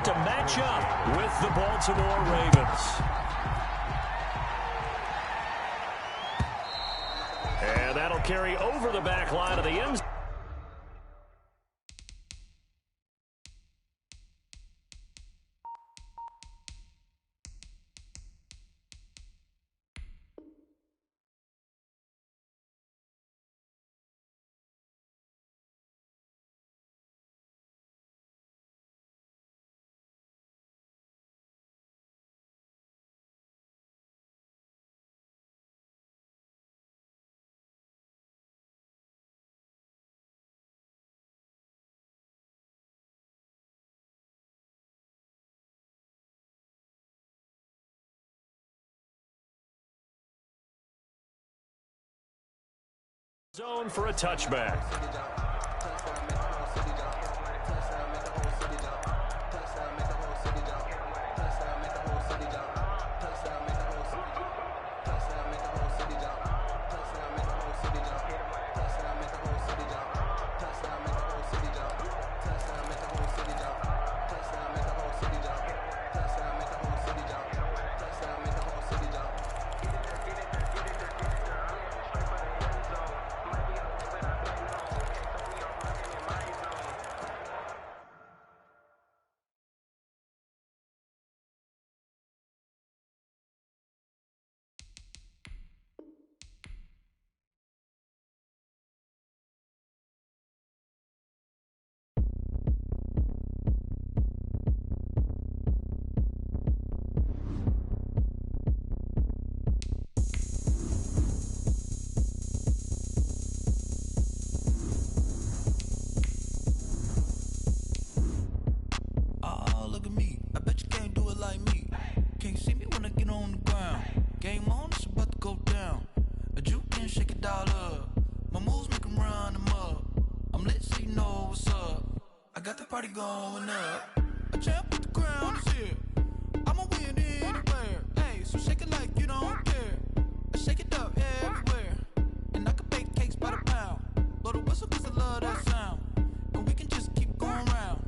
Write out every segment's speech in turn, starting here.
To match up with the Baltimore Ravens. And that'll carry over the back line of the end zone. Zone for a touchback. Going up, a champ with the crown is here. I'ma win anywhere. Hey, so shake it like you don't care. I shake it up everywhere, and I can bake cakes by the pound. Blow the whistle 'cause I love that sound, and we can just keep going round.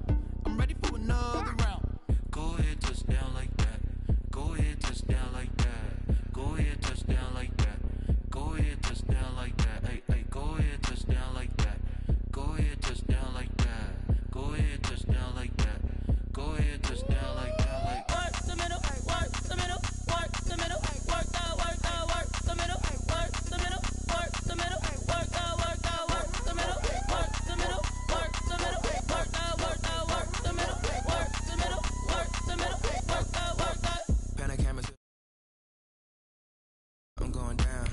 I'm ready for another round. Go ahead, touch down like that. Go ahead, touch down like that. Go ahead, touch down like that. Go ahead, touch down like that. Hey, hey, go ahead, touch down like that. Go ahead, touch down like that. Go ahead, touch down like that. Go ahead, touch down like that. Like work the middle, work the middle, work the middle, work the middle, work the middle, work the middle, work the middle, work the middle, work the middle, work the middle, work the middle, work the middle, work the middle, work the. Panic cameras. I'm going down.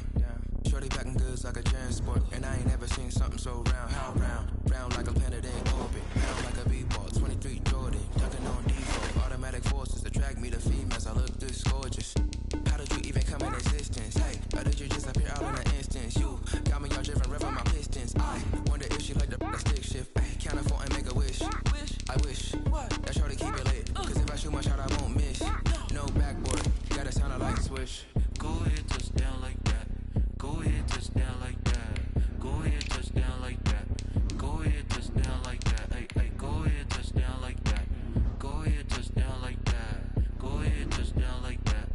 Shorty back in goods like a transport, and I ain't never seen something so round. How round? Round like a planet in orbit, round like a b-ball. 23 Jordan, dunking on default. Automatic forces attract me to females. I look this gorgeous. How did you even come in existence? Hey, or did you just appear all in an instance? You got me all driven, revving my pistons. I wonder if she like the stick shift. Hey, count a 4 and make a wish. I wish that shorty keep it lit. 'Cause if I shoot my shot, I won't miss. No backboard, gotta sound a light switch. Go ahead, touch down like that. Go ahead, touch down like that. Go ahead, touch down like that. Go ahead, touch down like that. Hey, hey, go ahead, touch down like that. Go ahead, touch down like that. Go ahead, touch down like that.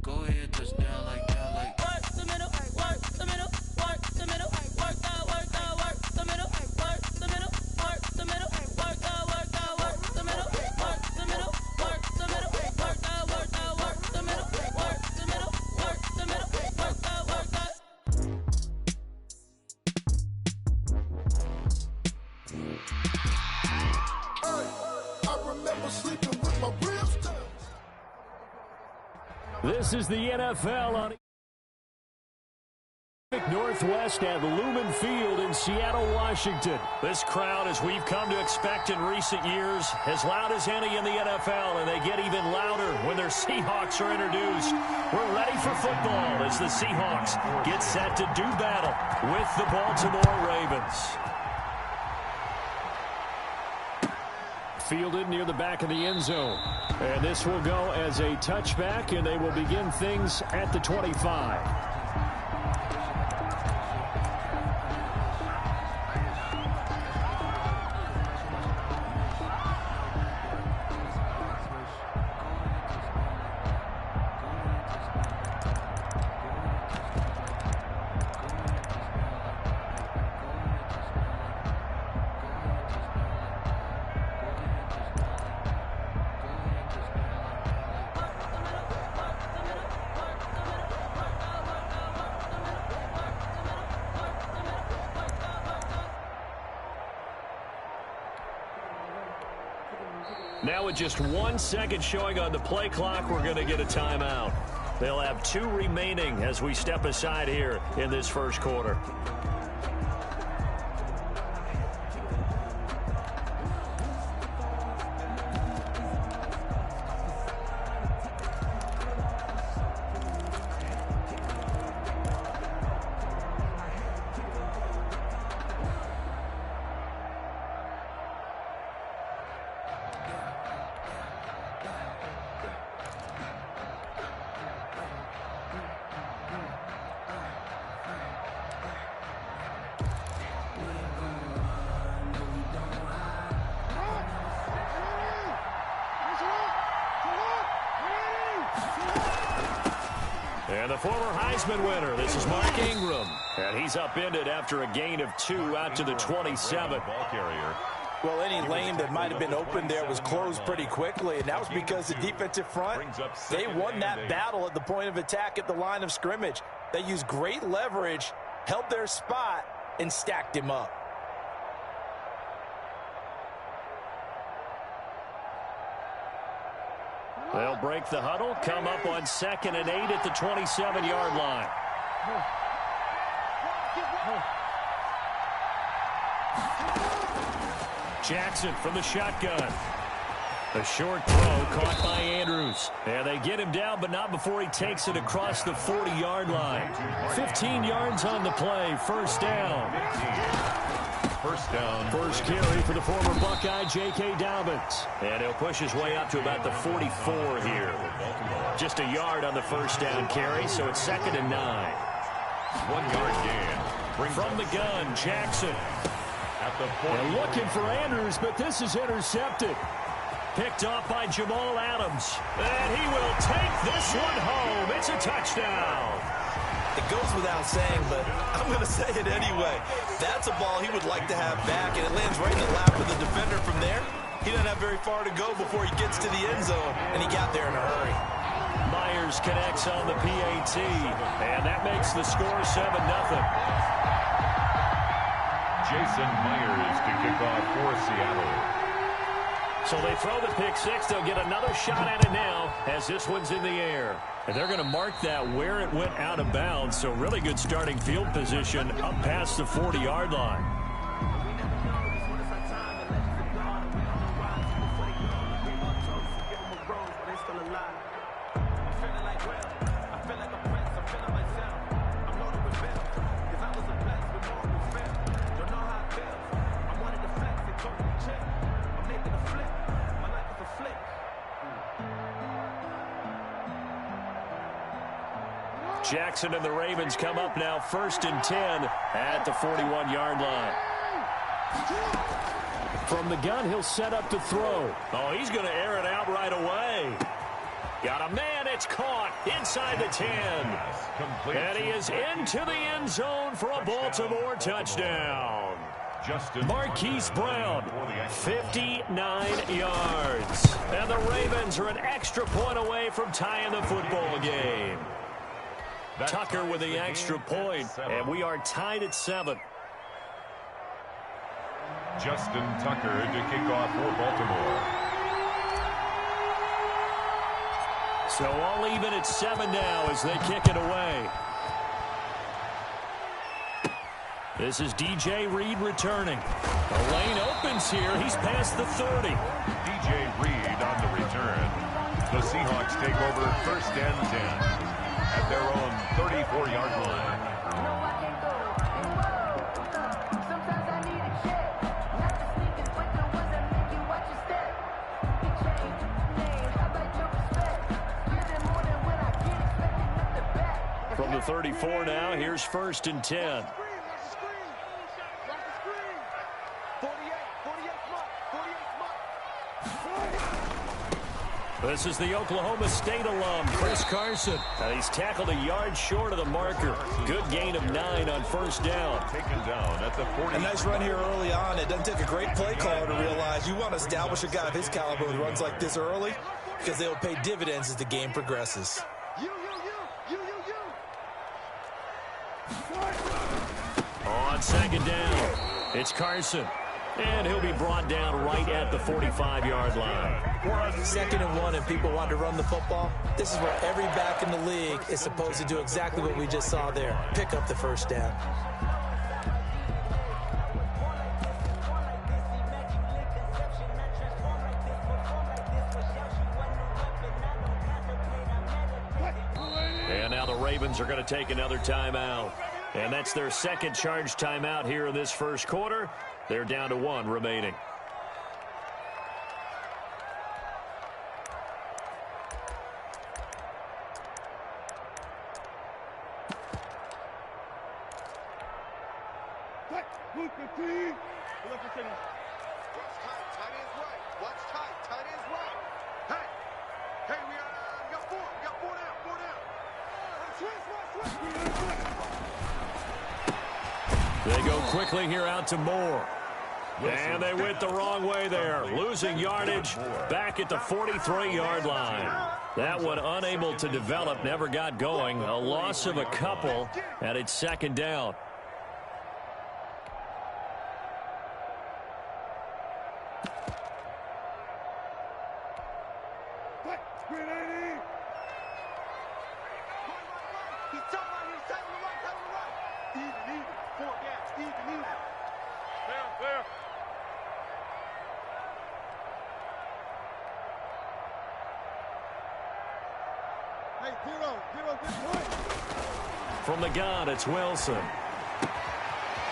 Go ahead, touch down like that. Like work the middle, work the middle, work the middle, work the middle, work the middle, work the middle, work the middle, work the middle, work the middle, work the middle, work the middle, work the middle, work the middle, work the middle, work the. This is the NFL on Northwest at Lumen Field in Seattle, Washington. This crowd, as we've come to expect in recent years, as loud as any in the NFL, and they get even louder when their Seahawks are introduced. We're ready for football as the Seahawks get set to do battle with the Baltimore Ravens. Fielded near the back of the end zone. And this will go as a touchback, and they will begin things at the 25. Now with just 1 second showing on the play clock, we're going to get a timeout. They'll have 2 remaining as we step aside here in this first quarter. And the former Heisman winner, this is Mark Ingram. And he's upended after a gain of 2 out to the 27. Ball carrier. Well, any lane that might have been open there was closed pretty quickly, and that was because the defensive front, they won that battle at the point of attack at the line of scrimmage. They used great leverage, held their spot, and stacked him up. They'll break the huddle, come up on 2nd and 8 at the 27-yard line. Jackson from the shotgun. A short throw caught by Andrews. And they get him down, but not before he takes it across the 40-yard line. 15 yards on the play, first down. First down. First carry for the former Buckeye, J.K. Dobbins. And he'll push his way up to about the 44 here. Just a yard on the first down carry, so it's 2nd and 9. 1 yard gain. From the gun, Jackson. At the 40. And looking for Andrews, but this is intercepted. Picked off by Jamal Adams. And he will take this one home. It's a touchdown. It goes without saying, but I'm going to say it anyway. That's a ball he would like to have back, and it lands right in the lap of the defender from there. He doesn't have very far to go before he gets to the end zone, and he got there in a hurry. Myers connects on the PAT, and that makes the score 7-0. Jason Myers to kick off for Seattle. So they throw the pick six. They'll get another shot at it now as this one's in the air. And they're going to mark that where it went out of bounds. So really good starting field position up past the 40-yard line. Jackson and the Ravens come up now 1st and 10 at the 41-yard line. From the gun, he'll set up to throw. Oh, he's going to air it out right away. Got a man, it's caught inside the 10. And he is into the end zone for a Baltimore touchdown. Marquise Brown, 59 yards. And the Ravens are an extra point away from tying the football game. Tucker with the extra point, and we are tied at 7. Justin Tucker to kick off for Baltimore. So all even at 7 now as they kick it away. This is DJ Reed returning. The lane opens here. He's past the 30. DJ Reed on the return. The Seahawks take over 1st and 10. At their own 34-yard line. From the 34 now, here's 1st and 10. This is the Oklahoma State alum, Chris Carson. And he's tackled a yard short of the marker. Good gain of 9 on 1st down. Taken down at the 40. A nice run here early on. It doesn't take a great play caller to realize you want to establish a guy of his caliber who runs like this early because they'll pay dividends as the game progresses. On 2nd down, it's Carson. And he'll be brought down right at the 45-yard line. 2nd and 1, and people want to run the football. This is where every back in the league is supposed to do exactly what we just saw there. Pick up the first down. And now the Ravens are going to take another timeout. And that's their second charge timeout here in this first quarter. They're down to 1 remaining. They go quickly here out to Moore. And they went the wrong way there. Losing yardage back at the 43-yard line. That one unable to develop, never got going. A loss of a couple, and it's 2nd down. From the gun, it's Wilson.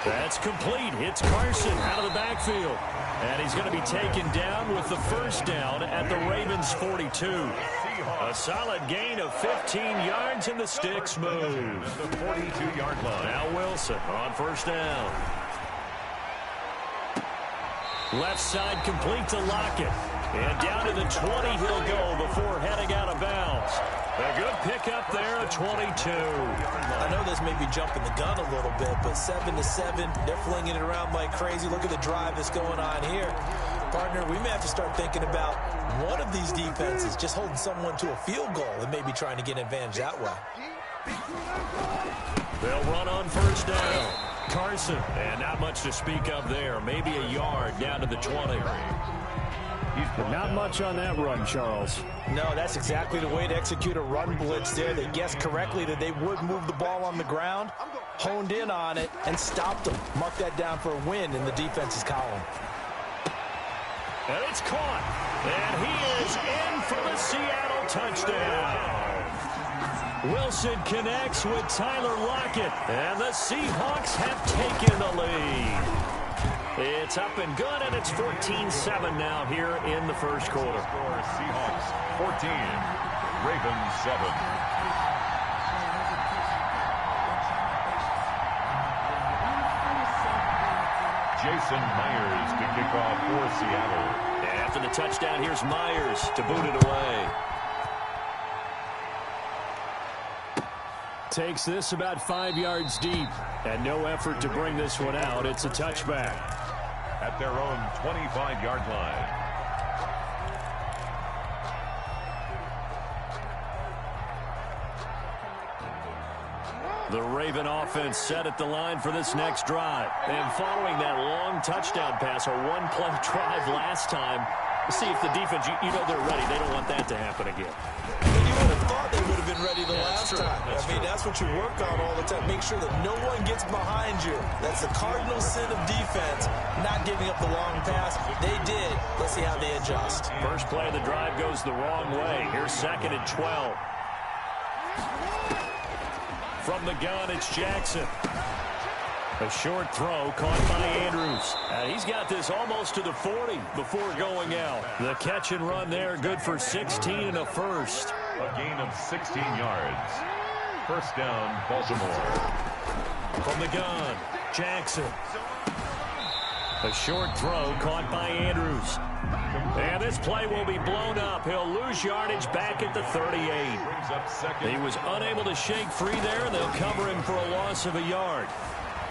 That's complete. It's Carson out of the backfield. And he's going to be taken down with the first down at the Ravens' 42. A solid gain of 15 yards, and the sticks move. The 42-yard line. Now Wilson on first down. Left side complete to Lockett. And down to the 20 he'll go before heading out of bounds. A good pickup there at 22. I know this may be jumping the gun a little bit, but 7-7, they're flinging it around like crazy. Look at the drive that's going on here. Partner, we may have to start thinking about one of these defenses just holding someone to a field goal and maybe trying to get an advantage that way. They'll run on first down. Carson, and not much to speak of there. Maybe a yard down to the 20. Not much on that run, Charles. No, that's exactly the way to execute a run blitz there. They guessed correctly that they would move the ball on the ground, honed in on it, and stopped them. Mark that down for a win in the defense's column. And it's caught. And he is in for the Seattle touchdown. Wilson connects with Tyler Lockett, and the Seahawks have taken the lead. It's up and good, and it's 14-7 now here in the first quarter. Seahawks 14, Ravens 7. Jason Myers to kick off for Seattle. And after the touchdown, here's Myers to boot it away. Takes this about 5 yards deep, and no effort to bring this one out. It's a touchback. At their own 25-yard line. The Raven offense set at the line for this next drive. And following that long touchdown pass, a one-play drive last time, see if the defense, you know they're ready. They don't want that to happen again. And you would have thought they would have been ready the last time. That's what you work on all the time. Make sure that no one gets behind you. That's the cardinal sin of defense, not giving up the long pass. They did. Let's see how they adjust. First play of the drive goes the wrong way. Here's 2nd and 12. From the gun, it's Jackson. A short throw caught by Andrews. He's got this almost to the 40 before going out. The catch and run there, good for 16 and a first. A gain of 16 yards. First down, Baltimore. From the gun, Jackson. A short throw caught by Andrews. And this play will be blown up. He'll lose yardage back at the 38. He was unable to shake free there, and they'll cover him for a loss of a yard.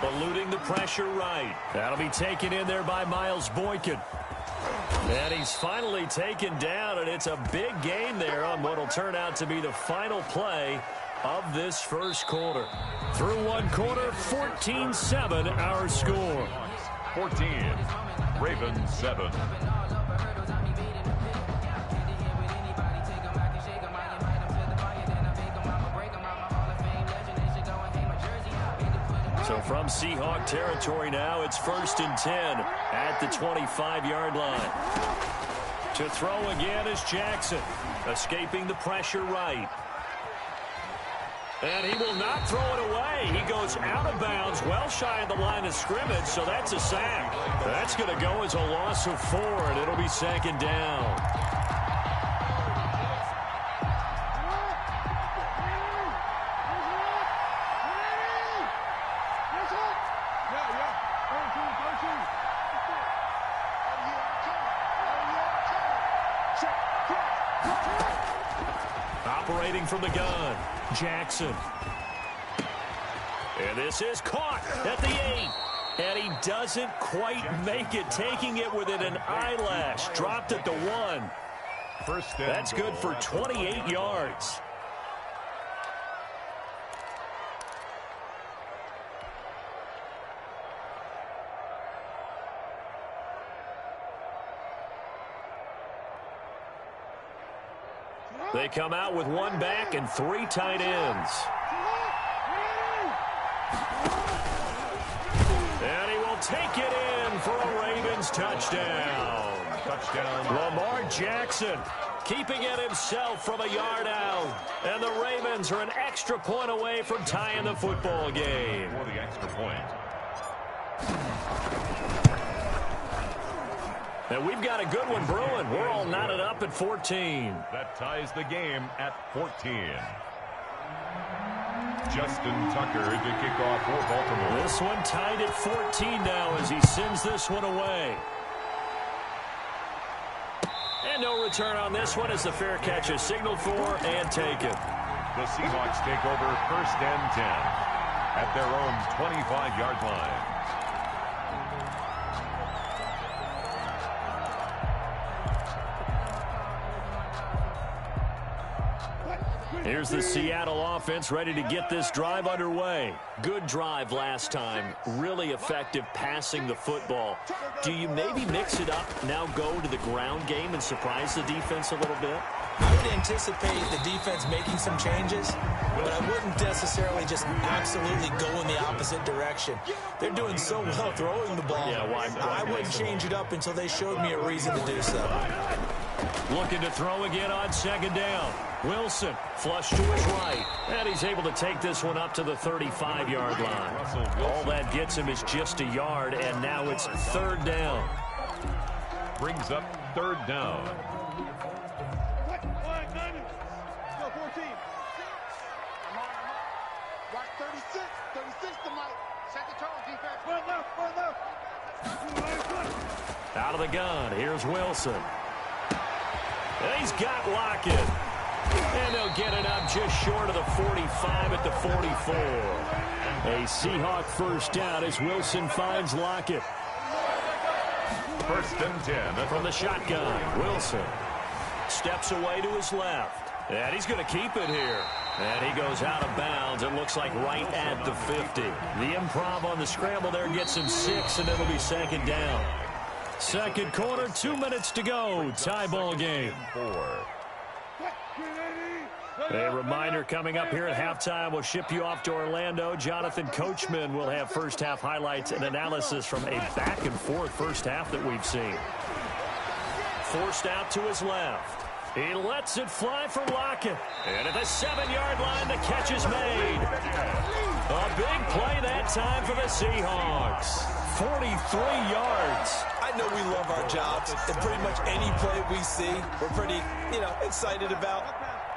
Eluding the pressure right. That'll be taken in there by Miles Boykin. And he's finally taken down, and it's a big gain there on what will turn out to be the final play of this first quarter. Through one quarter, 14-7 our score. 14. Ravens 7. So from Seahawk territory now, it's 1st and 10 at the 25-yard line. To throw again is Jackson, escaping the pressure right. And he will not throw it away. He goes out of bounds, well shy of the line of scrimmage, so that's a sack. That's going to go as a loss of 4, and it'll be 2nd down. Operating from the gun, Jackson. And this is caught at the 8. And he doesn't quite make it, taking it within an eyelash. Dropped at the 1. That's good for 28 yards. They come out with 1 back and 3 tight ends. And he will take it in for a Ravens touchdown. Lamar Jackson keeping it himself from a yard out. And the Ravens are an extra point away from tying the football game. For the extra point. And we've got a good one brewing. We're all knotted up at 14. That ties the game at 14. Justin Tucker to kick off for Baltimore. This one tied at 14 now as he sends this one away. And no return on this one as the fair catch is signaled for and taken. The Seahawks take over 1st and 10 at their own 25-yard line. Here's the Seattle offense ready to get this drive underway. Good drive last time. Really effective passing the football. Do you maybe mix it up, now go to the ground game and surprise the defense a little bit? I would anticipate the defense making some changes, but I wouldn't necessarily just absolutely go in the opposite direction. They're doing so well throwing the ball. Yeah, why I wouldn't change it up until they showed me a reason to do so. Looking to throw again on 2nd down. Wilson flush to his right. And he's able to take this one up to the 35-yard line. All that gets him is just a yard, and now it's 3rd down. Brings up 3rd down. Go 14. Watch 36. 36 to Mike. Second turn, defense. One left. Out of the gun. Here's Wilson. And he's got Lockett. And they'll get it up just short of the 45 at the 44. A Seahawk 1st down as Wilson finds Lockett. 1st and 10. From the shotgun, Wilson steps away to his left. And he's going to keep it here. And he goes out of bounds. It looks like right at the 50. The improv on the scramble there gets him 6, and it'll be 2nd down. 2nd quarter, 2 minutes to go. Tie ball game. 4. A reminder coming up here at halftime. We'll ship you off to Orlando. Jonathan Coachman will have first half highlights and analysis from a back and forth first half that we've seen. Forced out to his left. He lets it fly for Lockett. And at the 7-yard line, the catch is made. A big play that time for the Seahawks. 43 yards. I know we love our jobs, and pretty much any play we see, we're pretty, excited about.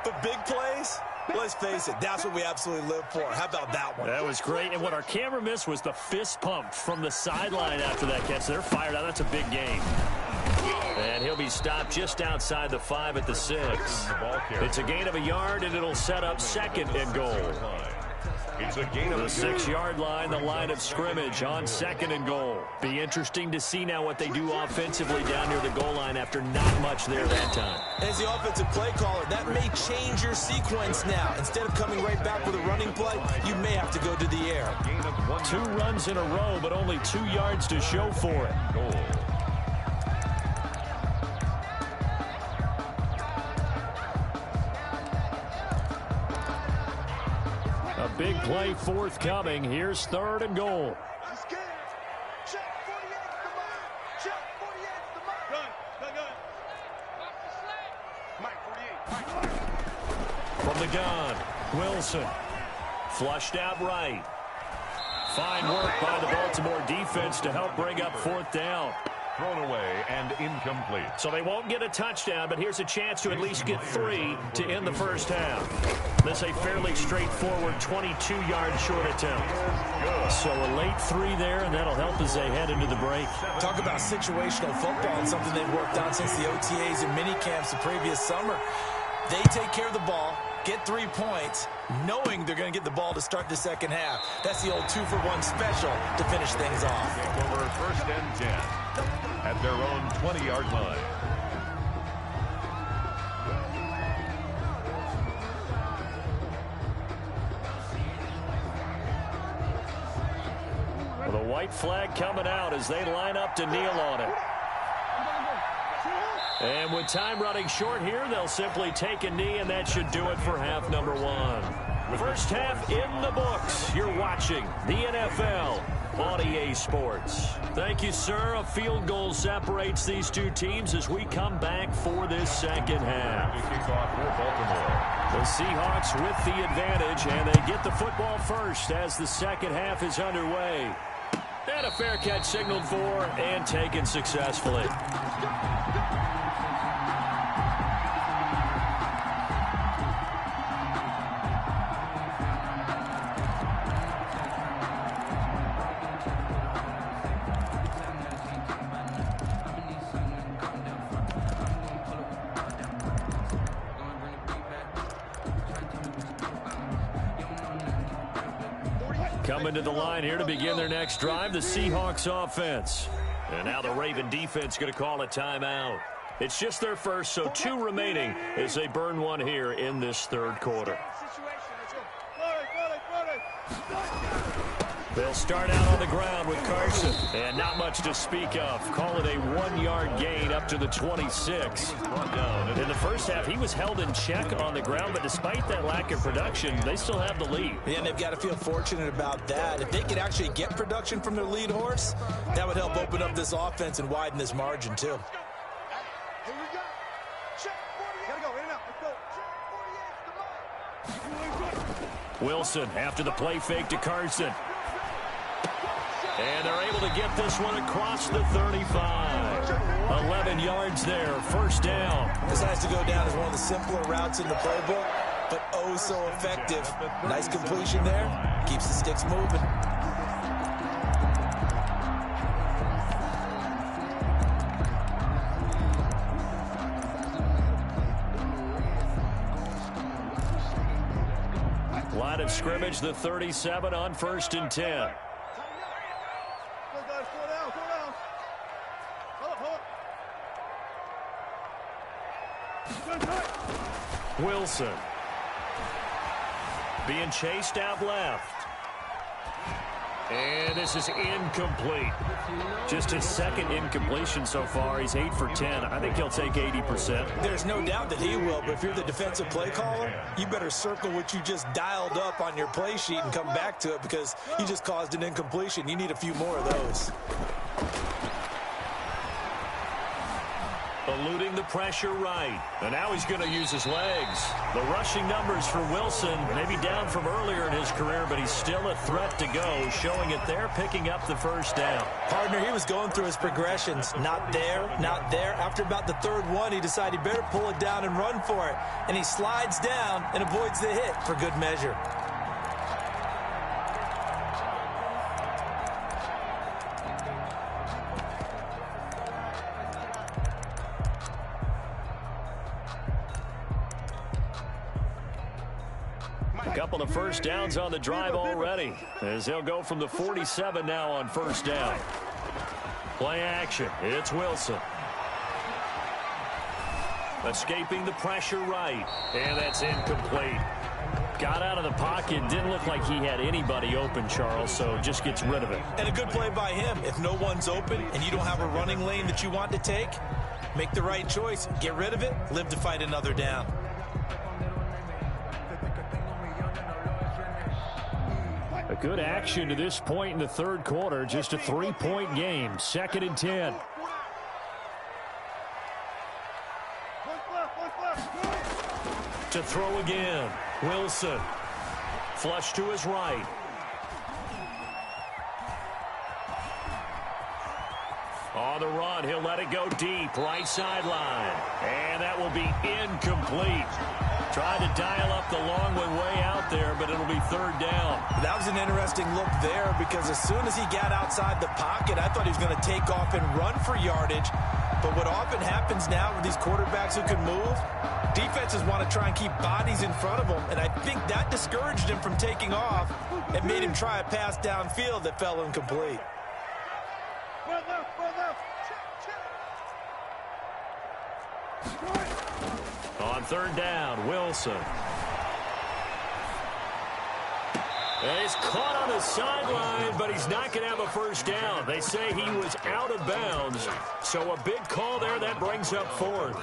But big plays, let's face it, that's what we absolutely live for. How about that one? That was great. And what our camera missed was the fist pump from the sideline after that catch. They're fired out. That's a big game. And he'll be stopped just outside the 5 at the 6. It's a gain of a yard, and it'll set up 2nd and goal. It's a gain of the 6-yard line, the line of scrimmage on 2nd and goal. Be interesting to see now what they do offensively down near the goal line after not much there that time. As the offensive play caller, that may change your sequence now. Instead of coming right back with a running play, you may have to go to the air. 2 runs in a row, but only 2 yards to show for it. Big play forthcoming. Here's 3rd and goal. He's scared. Check 48's the mark. Check 48's the mark. Gun. Mike 48. From the gun, Wilson. Flushed out right. Fine work by the Baltimore defense to help bring up 4th down. Thrown away and incomplete. So they won't get a touchdown, but here's a chance to at least get 3 to end the first half. This a fairly straightforward 22-yard short attempt. So a late 3 there, and that'll help as they head into the break. Talk about situational football and something they've worked on since the OTAs and mini camps the previous summer. They take care of the ball, get 3 points, knowing they're going to get the ball to start the second half. That's the old 2-for-1 special to finish things off. Over 1st and 10 at their own 20-yard line. Well, the white flag coming out as they line up to kneel on it. And with time running short here, they'll simply take a knee, and that should do it for half number 1. First half in the books. You're watching the NFL on EA Sports. Thank you, sir. A field goal separates these two teams as we come back for this second half. Kickoff for Baltimore. The Seahawks with the advantage, and they get the football first as the second half is underway. And a fair catch signaled for and taken successfully. Coming to the line here to begin their next drive, the Seahawks offense. And now the Raven defense going to call a timeout. It's just their first, so 2 remaining as they burn 1 here in this 3rd quarter. They'll start out on the ground with Carson. And not much to speak of. Call it a 1-yard gain up to the 26. In the first half, he was held in check on the ground, but despite that lack of production, they still have the lead. Yeah, and they've got to feel fortunate about that. If they could actually get production from their lead horse, that would help open up this offense and widen this margin, too. Here we go. Check 48. Gotta go. In and out. Let's go. Check 48's the mark. Wilson after the play fake to Carson. And they're able to get this one across the 35. 11 yards there, first down. This has to go down as one of the simpler routes in the playbook, but oh so effective. Nice completion there. Keeps the sticks moving. Line of scrimmage, the 37 on 1st and 10. Wilson being chased out left. And this is incomplete. Just his 2nd incompletion so far. He's 8 for 10. I think he'll take 80%. There's no doubt that he will, but if you're the defensive play caller, you better circle what you just dialed up on your play sheet and come back to it because you just caused an incompletion. You need a few more of those. Eluding the pressure right. And now he's going to use his legs. The rushing numbers for Wilson may be down from earlier in his career, but he's still a threat to go, showing it there, picking up the first down. Partner, he was going through his progressions. Not there, not there. After about the 3rd one, he decided he better pull it down and run for it. And he slides down and avoids the hit for good measure. A couple of first downs on the drive already, as they'll go from the 47 now on first down. Play action. It's Wilson. Escaping the pressure right, and that's incomplete. Got out of the pocket. Didn't look like he had anybody open, Charles, so just gets rid of it. And a good play by him. If no one's open and you don't have a running lane that you want to take, make the right choice. Get rid of it. Live to fight another down. A good action to this point in the third quarter. Just a 3-point game. 2nd and 10. To throw again. Wilson. Flush to his right. On the run, he'll let it go deep. Right sideline. And that will be incomplete. Tried to dial up the long one way out there, but it'll be 3rd down. That was an interesting look there because as soon as he got outside the pocket, I thought he was going to take off and run for yardage. But what often happens now with these quarterbacks who can move, defenses want to try and keep bodies in front of them, and I think that discouraged him from taking off and made him try a pass downfield that fell incomplete. On 3rd down, Wilson. And he's caught on the sideline, but he's not going to have a 1st down. They say he was out of bounds, so a big call there. That brings up 4th.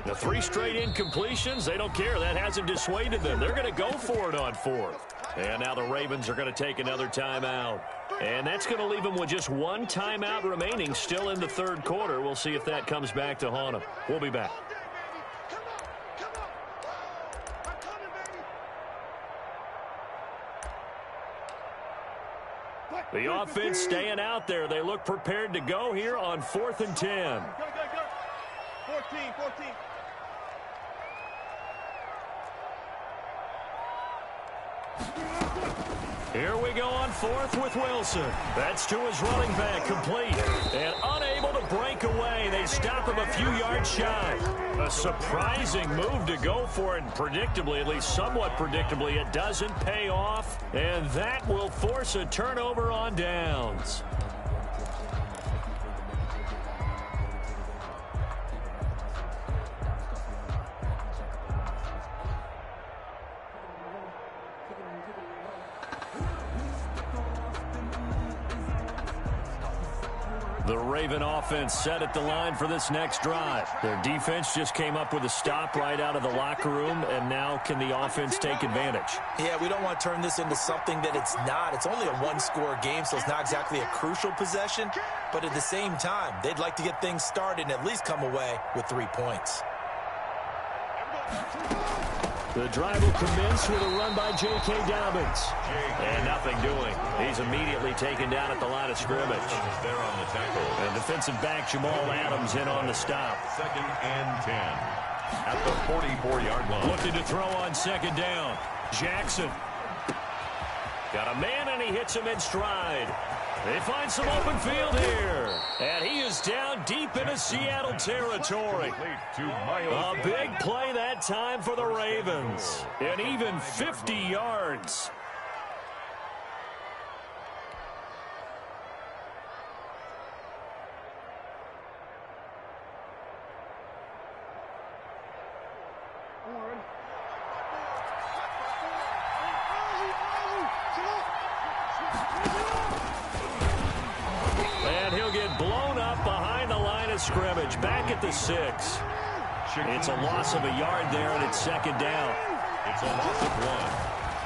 The 3 straight incompletions, they don't care. That hasn't dissuaded them. They're going to go for it on 4th. And now the Ravens are going to take another timeout. And that's going to leave them with just 1 timeout remaining still in the 3rd quarter. We'll see if that comes back to haunt them. We'll be back. The offense staying out there. They look prepared to go here on 4th and 10. Go. 14. Here we go on 4th with Wilson. That's to his running back, complete. And unable to break away. They stop him a few yards shy. A surprising move to go for it. And predictably, at least somewhat predictably, it doesn't pay off. And that will force a turnover on downs. The Raven offense set at the line for this next drive. Their defense just came up with a stop right out of the locker room, and now can the offense take advantage? Yeah, we don't want to turn this into something that it's not. It's only a 1-score game, so it's not exactly a crucial possession. But at the same time, they'd like to get things started and at least come away with 3 points. The drive will commence with a run by J.K. Dobbins. And nothing doing. He's immediately taken down at the line of scrimmage. There on the tackle. And defensive back Jamal Adams in on the stop. 2nd and 10 at the 44-yard line. Looking to throw on 2nd down. Jackson. Got a man, and he hits him in stride. They find some open field here. And he is down deep into Seattle territory. A big play that time for the Ravens. And even 50 yards. Scrimmage back at the 6. It's a loss of a yard there, and it's 2nd down. It's a loss of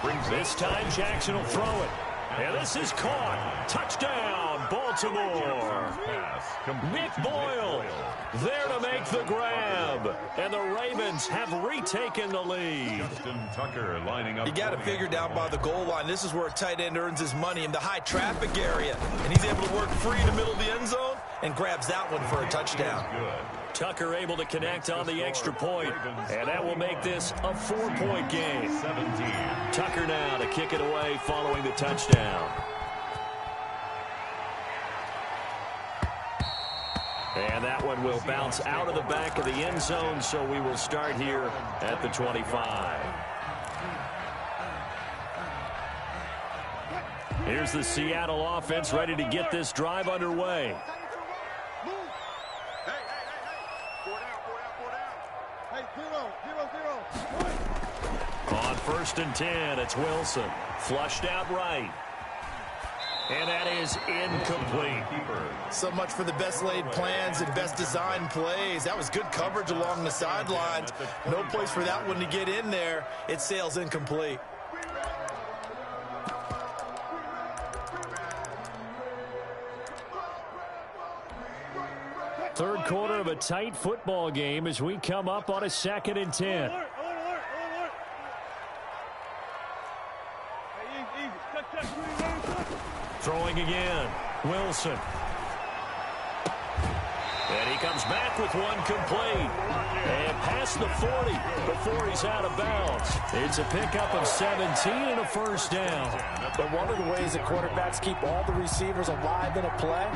1. This time Jackson will throw it. And this is caught. Touchdown, Baltimore. Nick Boyle there to make the grab. And the Ravens have retaken the lead. Justin Tucker lining up. You got to figure down by the goal line. This is where a tight end earns his money in the high traffic area. And he's able to work free in the middle of the end zone and grabs that one for a touchdown. Tucker able to connect on the extra point, and that will make this a 4-point game. 17. Tucker now to kick it away following the touchdown. And that one will bounce out of the back of the end zone, so we will start here at the 25. Here's the Seattle offense ready to get this drive underway. On 1st and 10, it's Wilson. Flushed out right. And that is incomplete. So much for the best laid plans and best designed plays. That was good coverage along the sidelines. No place for that one to get in there. It sails incomplete. Third quarter of a tight football game as we come up on a 2nd and 10. Throwing again. Wilson. And he comes back with one complete. And past the 40 before he's out of bounds. It's a pickup of 17 and a first down. But one of the ways that quarterbacks keep all the receivers alive in a play,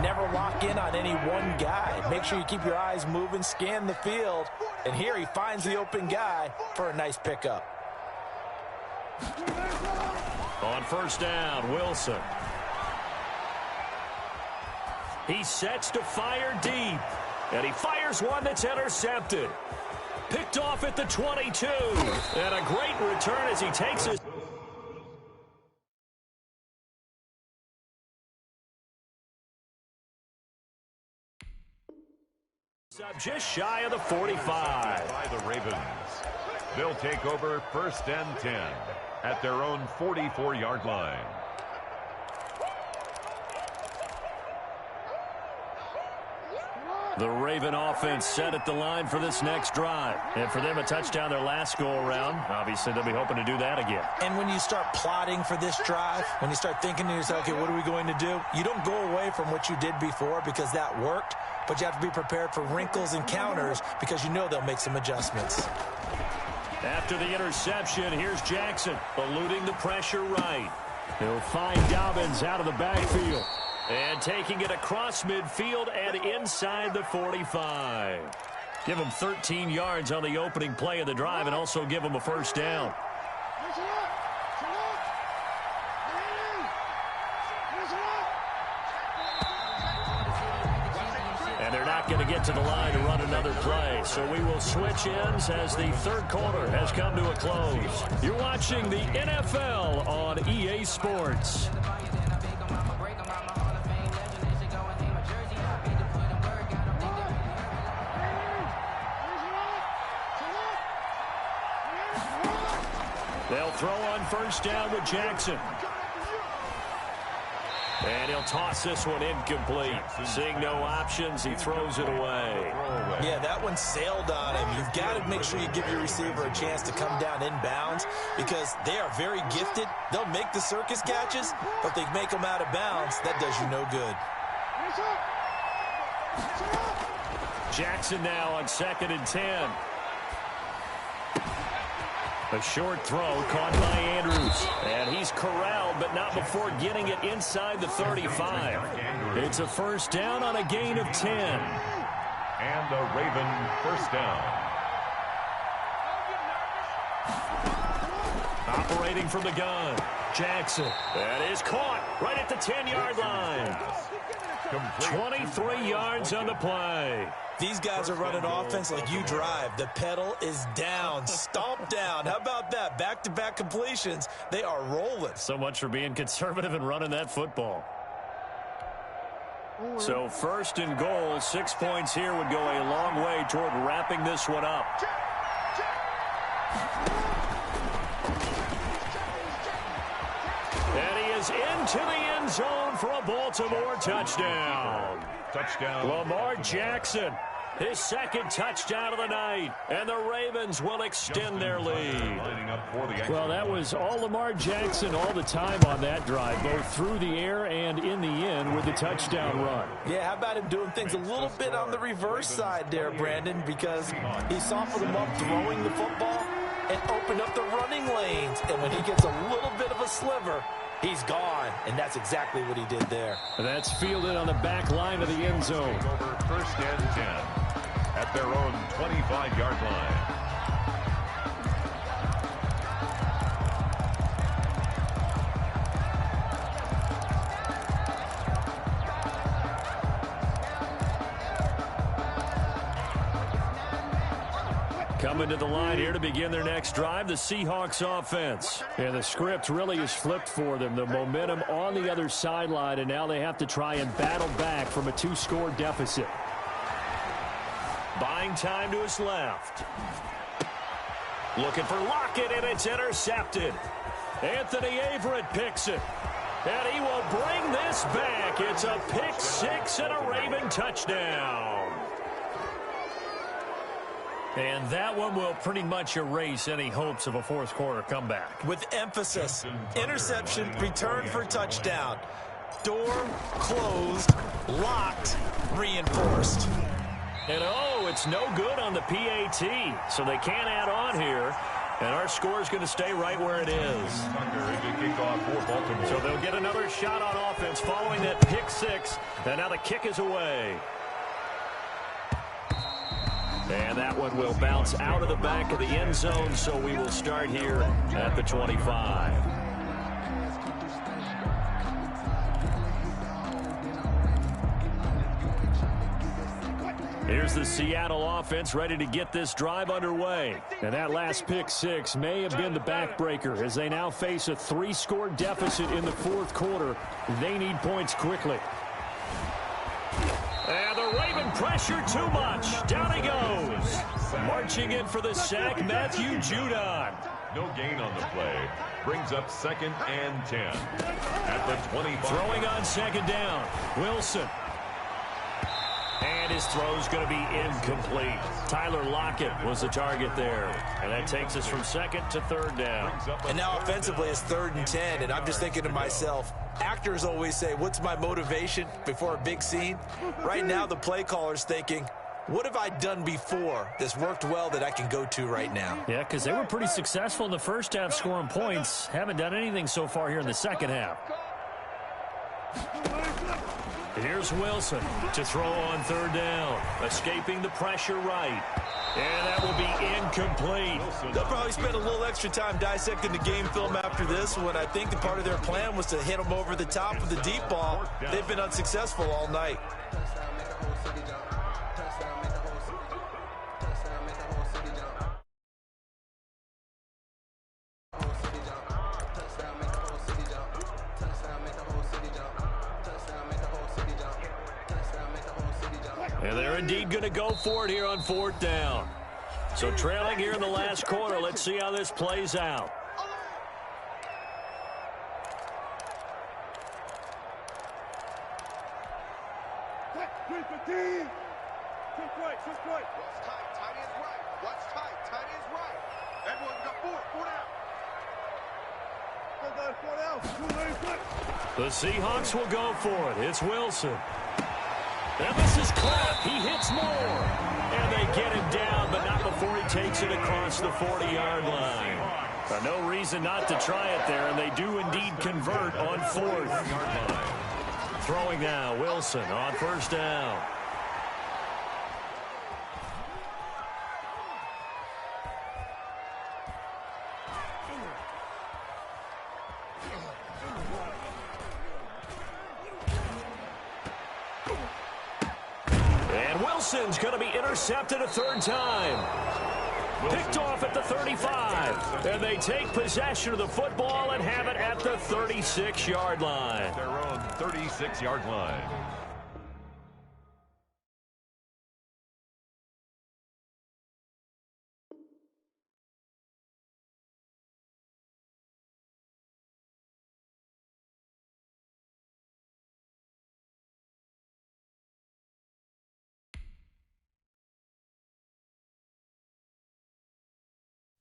never lock in on any one guy. Make sure you keep your eyes moving, scan the field. And here he finds the open guy for a nice pickup. On first down, Wilson. He sets to fire deep. And he fires one that's intercepted. Picked off at the 22. And a great return as he takes his... just shy of the 45. By the Ravens. They'll take over 1st and 10 at their own 44-yard line. The Raven offense set at the line for this next drive. And for them, a touchdown their last go-around. Obviously, they'll be hoping to do that again. And when you start plotting for this drive, when you start thinking to yourself, okay, what are we going to do? You don't go away from what you did before because that worked, but you have to be prepared for wrinkles and counters because you know they'll make some adjustments. After the interception, here's Jackson, eluding the pressure right. He'll find Dobbins out of the backfield. And taking it across midfield and inside the 45. Give him 13 yards on the opening play of the drive and also give him a first down. And they're not going to get to the line to run another play. So we will switch ends as the third quarter has come to a close. You're watching the NFL on EA Sports. They'll throw on first down with Jackson. And he'll toss this one incomplete. Seeing no options, he throws it away. Yeah, that one sailed on him. You've got to make sure you give your receiver a chance to come down inbounds because they are very gifted. They'll make the circus catches, but if they make them out of bounds, that does you no good. Jackson now on 2nd and 10. A short throw caught by Andrews. And he's corralled, but not before getting it inside the 35. It's a first down on a gain of 10. And a Raven first down. Operating from the gun, Jackson. That is caught right at the 10-yard line. 23 yards on the play. These guys are running offense like you drive. The pedal is down, stomp down. How about that? Back-to-back completions. They are rolling. So much for being conservative and running that football. So 1st and goal, 6 points here would go a long way toward wrapping this one up. And he is into the end zone for a Baltimore touchdown. Lamar Jackson, his 2nd touchdown of the night, and the Ravens will extend their lead. Well, that was all Lamar Jackson all the time on that drive, both through the air and in the end with the touchdown run. Yeah, how about him doing things a little bit on the reverse side there, Brandon, because he softened them up throwing the football and opened up the running lanes. And when he gets a little bit of a sliver, he's gone, and that's exactly what he did there. That's fielded on the back line of the end zone. Over 1st and 10 at their own 25-yard line. Coming to the line here to begin their next drive, the Seahawks offense. And the script really is flipped for them. The momentum on the other sideline, and now they have to try and battle back from a 2-score deficit. Buying time to his left. Looking for Lockett, and it's intercepted. Anthony Averett picks it. And he will bring this back. It's a pick six and a Raven touchdown. And that one will pretty much erase any hopes of a fourth quarter comeback. With emphasis, interception, return for touchdown. Door closed, locked, reinforced. And it's no good on the PAT, so they can't add on here. And our score is going to stay right where it is. So they'll get another shot on offense following that pick six. And now the kick is away. And that one will bounce out of the back of the end zone, so we will start here at the 25. Here's the Seattle offense ready to get this drive underway. And that last pick six may have been the backbreaker as they now face a 3-score deficit in the fourth quarter. They need points quickly. And the Raven pressure too much. Down he goes. Marching in for the sack, Matthew Judon. No gain on the play. Brings up 2nd and 10. At the 25. Throwing on 2nd down. Wilson. And his throw's going to be incomplete. Tyler Lockett was the target there. And that takes us from 2nd to 3rd down. And now offensively it's 3rd and 10. And I'm just thinking to myself, actors always say, what's my motivation before a big scene? Right now the play caller's thinking, what have I done before that's worked well that I can go to right now? Yeah, because they were pretty successful in the first half scoring points. Haven't done anything so far here in the second half. Here's Wilson to throw on 3rd down. Escaping the pressure right. And that will be incomplete. They'll probably spend a little extra time dissecting the game film after this one. I think the part of their plan was to hit them over the top with the deep ball. They've been unsuccessful all night. And they're indeed going to go for it here on 4th down. So trailing here in the last quarter, let's see how this plays out. Watch tight, tight is right. Watch tight, tight is right. Everyone got 4 down. The Seahawks will go for it. It's Wilson. And this is caught. He hits more. And they get him down, but not before he takes it across the 40-yard line. No reason not to try it there, and they do indeed convert on 4th. Throwing now, Wilson on 1st down. Wilson's going to be intercepted a 3rd time. Picked off at the 35. And they take possession of the football and have it at the 36-yard line. Their own 36-yard line.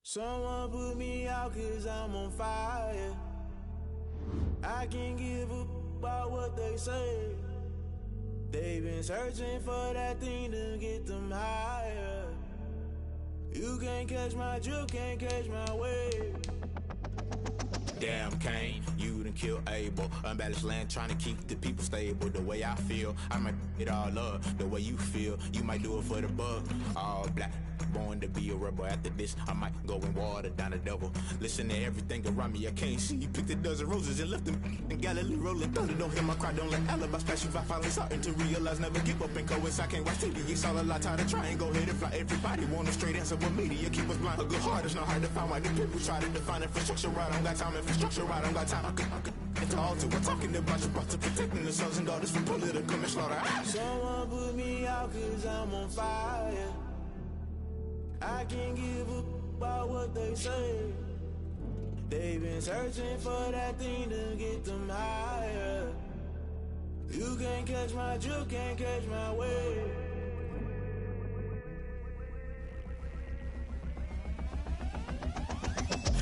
Someone put me out 'cause I'm on fire. I can't give up about what they say. They've been searching for that thing to get them higher. You can't catch my drift, can't catch my wave. Damn Kane, you done kill Abel. Unbalanced land trying to keep the people stable. The way I feel, I might it all up. The way you feel, you might do it for the bug. All black, born to be a rebel. After this, I might go and water down the devil. Listen to everything around me, I can't see. Picked a dozen roses and left them in Galilee rolling thunder. Don't hear my cry, don't let alibis pass you. I finally starting to realize, never give up and coincide. I can't watch TV, it's all a lot. Tired of trying, go ahead and fly. Everybody want a straight answer, but media keep us blind. A good heart is not hard to find. Why the people try to define infrastructure right? I don't got time, infrastructure right? I don't got time. I could it's all to we're talking about you, about to protecting the sons and daughters from political and slaughter. Someone put me out cause I'm on fire. I can't give up about what they say. They've been searching for that thing to get them higher. You can't catch my drift, can't catch my wave.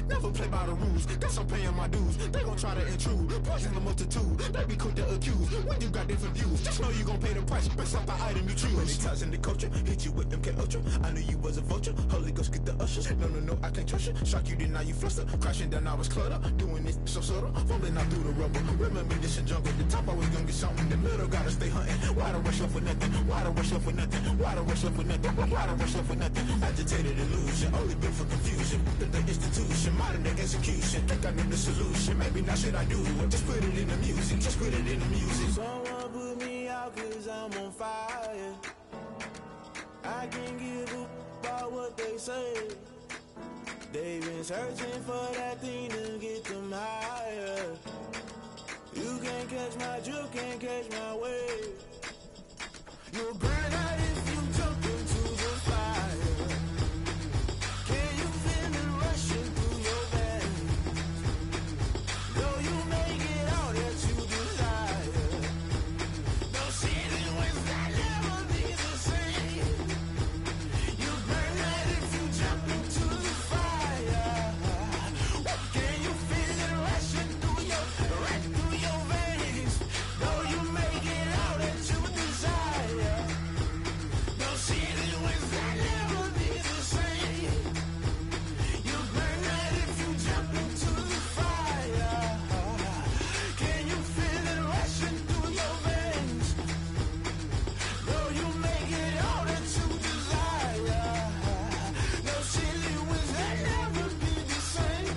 Never play by the rules, guess I'm paying my dues. They gon' try to intrude, poison the multitude. They be quick to accuse, when you got different views. Just know you gon' pay the price, based off the item you choose. Many times in the culture, hit you with MK Ultra. I knew you was a vulture, Holy Ghost get the ushers. No, I can't trust you. Shock you, then now you fluster. Crashing down, I was cluttered. Doing this so subtle, fumbling out through the rubble. Remember this in jungle, the top always gonna get something. The middle gotta stay hunting. Why the rush left for nothing? Why the rush left for nothing? Why the rush left for nothing? Why the rush left for nothing? Agitated illusion, only built for confusion. The institution, modern day execution. Think I know the solution. Maybe not should I do it? Just put it in the music. Just put it in the music. Someone put me out cause I'm on fire. I can't give up about what they say. They've been searching for that thing to get them higher. You can't catch my drift, can't catch my wave. You'll burn out if you jump into the fire. Can you feel it rushing through your veins? Though you may get all that you desire. No city was that never be the same. You burn out if you jump into the fire. Can you feel it rushing through your veins? Though you may get all that you desire. No city was that never be the same. You burn out if you jump into the fire. Can you feel it rushing through your veins? Though you may get all that you desire. No city was that never be the same.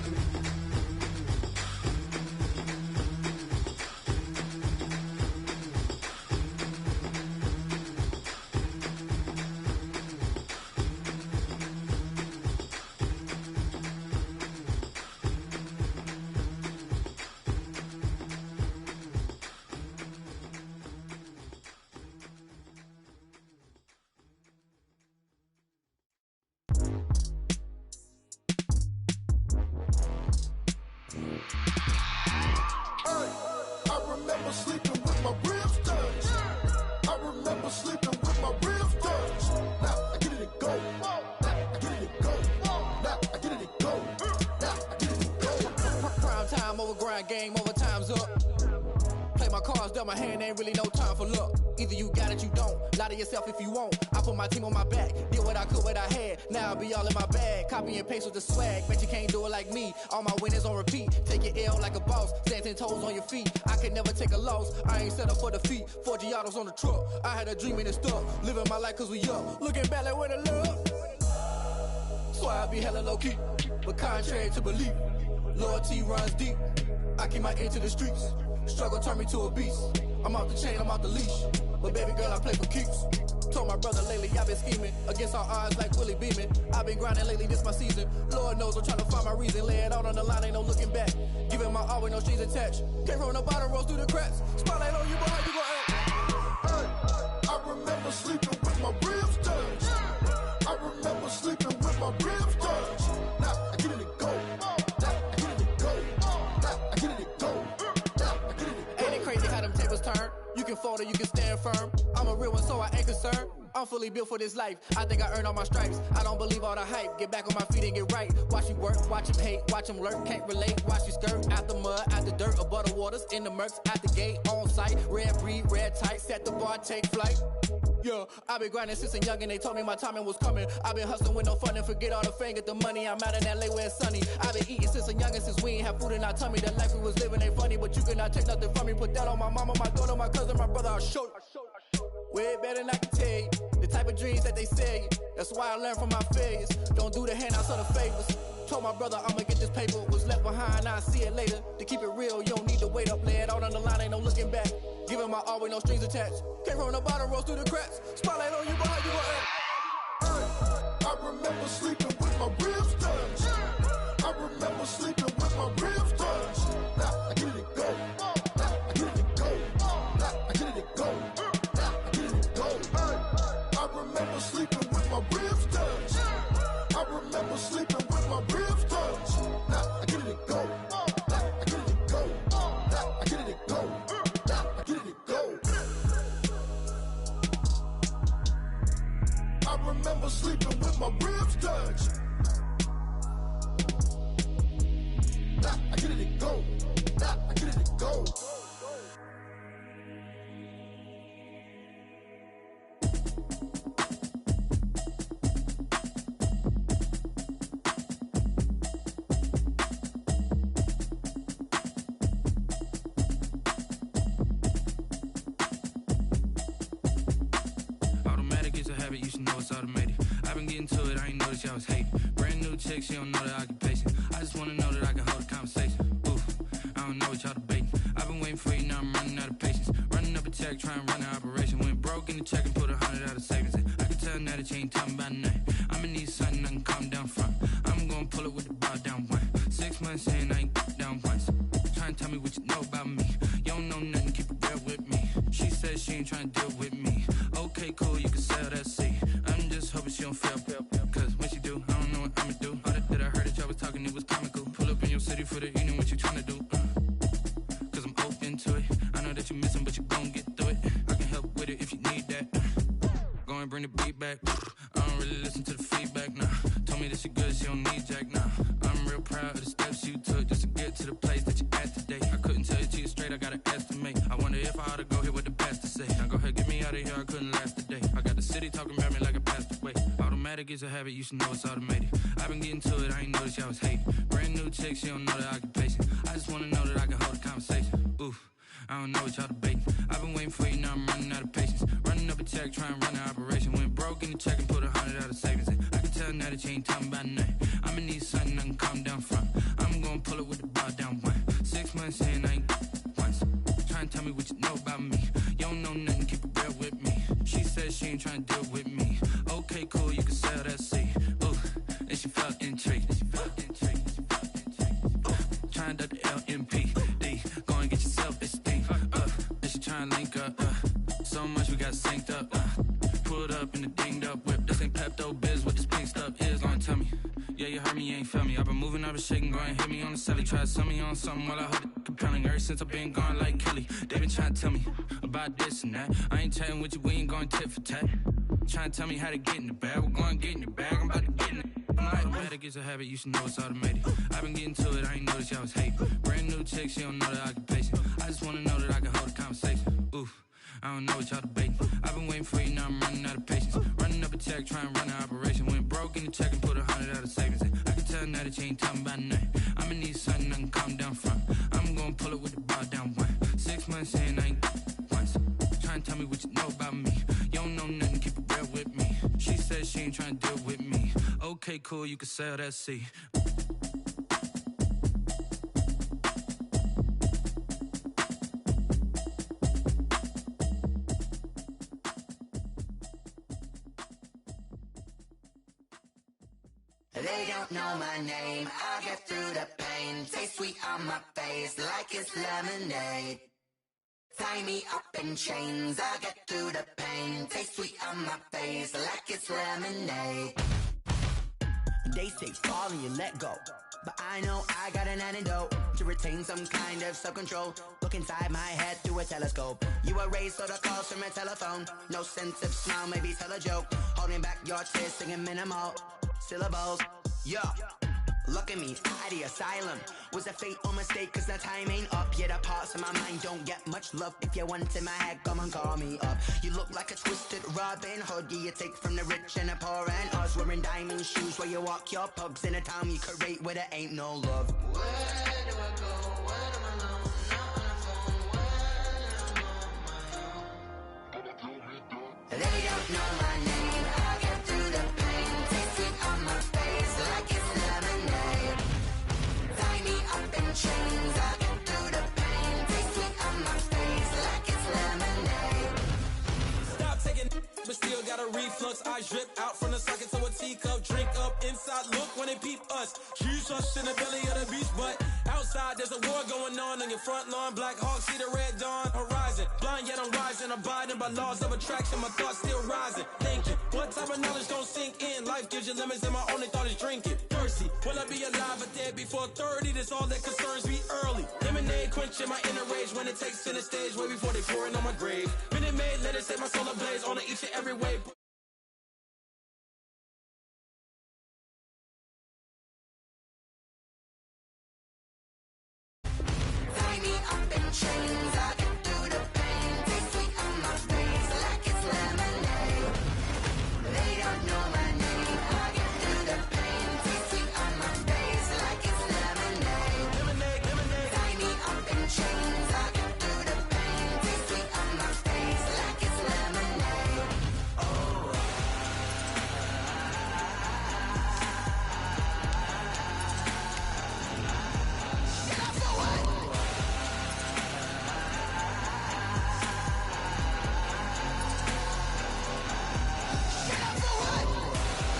I remember sleeping with my ribs touched. I remember sleeping with my ribs touched. Now I get it to go. Now I get it to go. Now I get it to go. Now I get it to go. Prime time over grind game, over time's up. Play my cards, dealt my hand, ain't really no time for luck. Either you got it, you don't. Lie to yourself if you won't. I put my team on my back, did what I could, what I had. Now I'll be all in my bag, copy and paste with the swag. Bet you can't do it like me. All my winners on repeat. Take your L like a boss, stand 10 toes on your feet. I can never take a loss. I ain't set up for defeat. 4 Giottos on the truck. I had a dream and it stuck. Living my life cause we up. Looking back like where the love. So I be hella low key, but contrary to belief, loyalty runs deep. I keep my ear to the streets. Struggle turned me to a beast. I'm off the chain, I'm off the leash. But baby girl, I play for keeps. Told my brother lately, I've been scheming against all odds like Willie Beeman. I've been grinding lately, this my season. Lord knows I'm trying to find my reason. Lay it out on the line, ain't no looking back. Giving my all with no strings attached. Came from the bottom, rose through the cracks. Spotlight on you, boy, how you gon' act? I remember sleeping with my ribs touched. I remember sleeping with my ribs touched. Now I get it to go. Now I get it to go. Now I get it to go. Now I get it to go. Ain't it crazy how them tables turn? You can fold or you can stand firm. I'm a real one, so I ain't concerned. I'm fully built for this life. I think I earned all my stripes. I don't believe all the hype. Get back on my feet and get right. Watch you work, watch him hate, watch him lurk. Can't relate, watch you skirt. Out the mud, out the dirt, above the waters, in the murks, out the gate, on site. Red breed, red tight, set the bar, take flight. Yeah, I been grinding since a young and they told me my timing was coming. I been hustling with no fun and forget all the fame, get the money. I'm out in LA where it's sunny. I been eating since a young and since we ain't have food in our tummy. The life we was living ain't funny, but you cannot take nothing from me. Put that on my mama, my daughter, my cousin, my brother, I'll show you. Way better than I can tell you. The type of dreams that they sell you. That's why I learned from my failures. Don't do the handouts or the favors. Told my brother I'ma get this paper. Was left behind, I'll see it later. To keep it real, you don't need to wait up. Lay it out on the line, ain't no looking back. Giving my all with no strings attached. Can't roll the bottle, roll through the cracks. Spotlight on you, but how you gon' act? I remember sleeping with my ribs touched. I remember sleeping with my ribs touched. Now I get it go. Now I get it go. Now I get it go. Now I get it go. I remember sleeping with my ribs touched. I remember sleeping with my ribs touched. Now I get it go. Now I get it go. Now I get it go. Now I get it go. I remember sleeping with my ribs touched. Now I get it go. Now I get it go. Automatic is a habit, you should know it's automated. I've been getting to it, I ain't noticed y'all was hating. Brand new chick, she don't know the occupation. I just wanna know that I can hold a conversation. Oof, I don't know what y'all debating. I've been waiting for you, now I'm running out of patience. Running up a check, trying to run an operation. Went broke in the check and put 100 out of savings in. I can tell now that you ain't talking about nothing. I'ma need something I can calm down from. I'm gonna pull it with the bar down one. 6 months in, I ain't down once. Trying to tell me what you know about me. You don't know nothing, keep it real with me. She said she ain't trying to deal with me. Okay, cool, you can sell that seat. I'm just hoping she don't fail. Cause when she do, I don't know what I'ma do. All that I heard that y'all was talking, it was comical. Pull up in your city for the evening, what you trying to do? Cause I'm open to it. I know that you missing, but you gon' get through it. I can help with it if you need that. Go and bring the beat back. I don't really listen to the feedback, nah. Told me that she good, she don't need jack, nah. I'm real proud of the steps you took just to get to the place that you at today. I couldn't tell you to you straight, I gotta estimate. I wonder if I ought to go here with the best to say. Now go ahead, get me out of here, I couldn't last a day. I got the city talking about me like I passed away. Automatic is a habit, you should know it's automated. I've been getting to it, I ain't noticed y'all was hating. Brand new chick, she don't know the occupation. I just wanna know that I can hold a conversation. Oof, I don't know what y'all debating. I've been waiting for you, now I'm running out of patience. Running up a check, trying to run an operation. Went broke in the check and put 100 out of savings in. I can tell now that you ain't talking about nothing. I'ma need something I can calm down from. I'm gonna pull it with the bar down one. 6 months in, I ain't once. Trying to tell me what you know about me. You don't know nothing, keep it real with me. She said she ain't trying to deal with me. Okay, cool, you can sell that seat. Ooh, and she felt intrigued. Trying to the LMPD. Go and get your self-esteem. And she trying to link up. So much we got synced up. Pulled up in the dinged up whip. This ain't Pepto-Biz, what this pink stuff is. Gonna tell me. Yeah, you heard me, you ain't felt me. I've been moving, I've been shaking, go and hit me on the celly. Try to sell me on something while I hold it compelling. Ever since I've been gone like Kelly, they been trying to tell me about this and that. I ain't chatting with you, we ain't going tit for tat. Trying to tell me how to get in the bag. We're going to get in the bag, I'm about to get in it. Automatic is a habit, you should know it's automated. I've been getting to it, I ain't noticed y'all was hating. Brand new chick, she don't know the occupation. I just wanna know that I can hold a conversation. Oof, I don't know what y'all debating. I've been waiting for you, now I'm running out of patience. Running up a check, trying to run an operation. Went broke in the check and put 100 out of savings in. I can tell now that you ain't talking about nothing. I'ma need something I can calm down from. I'm gonna pull it with the bar down one. 6 months in, I ain't once. Trying to tell me what you know about me. You don't know nothing, keep it real with me. She said she ain't trying to deal with me. Okay, cool, you can sell that seat. They don't know my name, I get through the pain. Taste sweet on my face like it's lemonade. Tie me up in chains, I get through the pain. Taste sweet on my face like it's lemonade. They say fall and you let go, but I know I got an antidote to retain some kind of self-control. Look inside my head through a telescope. You erase all the calls from a telephone. No sense of smile, maybe tell a joke. Holding back your tears, singing minimal syllables. Yeah, Look at me, out the asylum. Was a fate or mistake, cause the time ain't up. Yeah, the parts of my mind don't get much love. If you want in my head, come and call me up. You look like a twisted Robin Hood. Yeah, you take from the rich and the poor and us. Wearing diamond shoes where you walk your pugs in a town you create where there ain't no love. Where do I go? Where am I alone? Not on the phone. When I'm on my own. They don't know my name. I get through the pain. Taste it on my face like it's lemonade. Tie me up in chains. I get through the pain. Taste it on my face like it's lemonade. Stop taking, but still got a reflux. I drip out from the socket to a teacup. Drink up inside, look when they peep us. Jesus in the belly of the beast, but outside there's a war going on your front lawn. Black Hawk, see the red dawn horizon. Blind yet I'm rising, abiding by laws of attraction. My thoughts still rising, thinking what type of knowledge don't sink in? Life gives you limits and my only thought is drinking. Thirsty, will I be alive or dead before 30? That's all that concerns me early. Lemonade quenching my inner rage when it takes center stage way before they pouring on my grave. Minute Maid, let it set my soul ablaze on each and every way. Tie me up in chains, I get through the pain. Taste sweet on my face like it's lemonade. They don't know my name, I get through the pain. Taste sweet on my face like it's lemonade. Lemonade, lemonade. Tie me up in chains, I get through the pain. Taste sweet on my face like it's lemonade. Oh. Shut up for what? Shut up for what?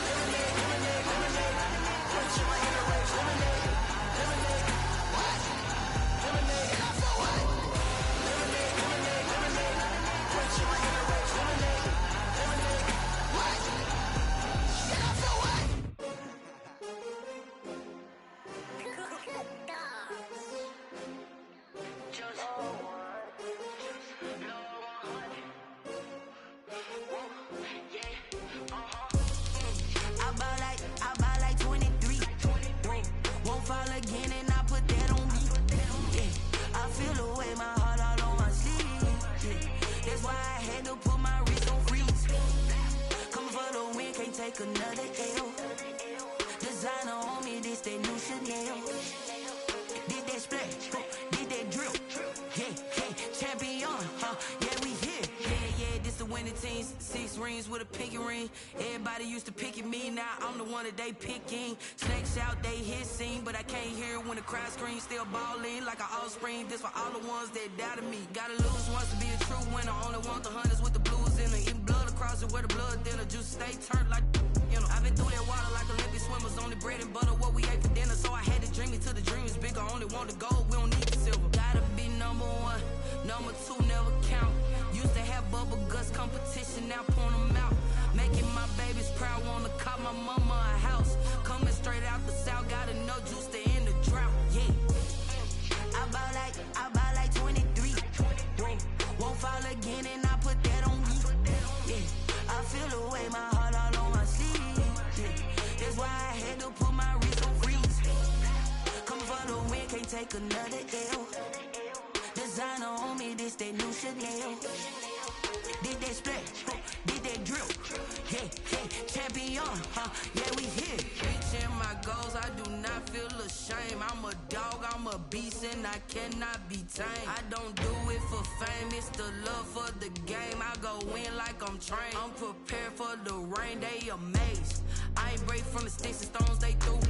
Lemonade, lemonade, lemonade. Quenching my inner rage. Lemonade, lemonade. What? Lemonade. Shut up for what? Lemonade, lemonade, lemonade. Quenching my inner rage. Lemonade, lemonade. What? Shut up for what? I buy like 23. Won't fall again and I put that on me. Yeah, I feel the way my heart all on my sleeve. Yeah, that's why I had to put my wrist on freeze. Coming for the win, can't take another L. Designer on me, this that new Chanel. Did that splash, did that drill. Yeah, champion, yeah, we here. Yeah, this the winning teams. 6 rings with a pinky ring. Everybody used to pick at me, now I'm the one that they picking. Snakes out, they hit scene, but I can't hear it when the crowd screams. Still balling like an offspring. This for all the ones that doubted me. Gotta lose once to be a true winner. Only want the hunters with the blues in it. Eating blood across it where the blood dinner. Juice stay turned like, you know. I've been through that water like Olympic swimmers. Only bread and butter, what we ate for dinner. So I had to dream it till the dream is bigger. Only want the gold, we don't need the silver. Gotta be number 1, number 2 never count. Used to have bubble guts competition, now point them out. Making my babies proud, wanna call my mama a house. Coming straight out the south, gotta know juice to end the drought. Yeah, I buy like 23. Won't fall again and I put that on me. Yeah, I feel the way my heart all on my sleeve. Yeah, that's why I had to put my wrist on freeze. Coming for the win, can't take another L. Designer on me, this that new Chanel. Did that splash, did that drill. Yeah, champion, yeah, we here. Reaching my goals, I do not feel ashamed. I'm a dog, I'm a beast, and I cannot be tamed. I don't do it for fame, it's the love for the game. I go in like I'm trained. I'm prepared for the rain, they amazed. I ain't break from the sticks and stones they threw.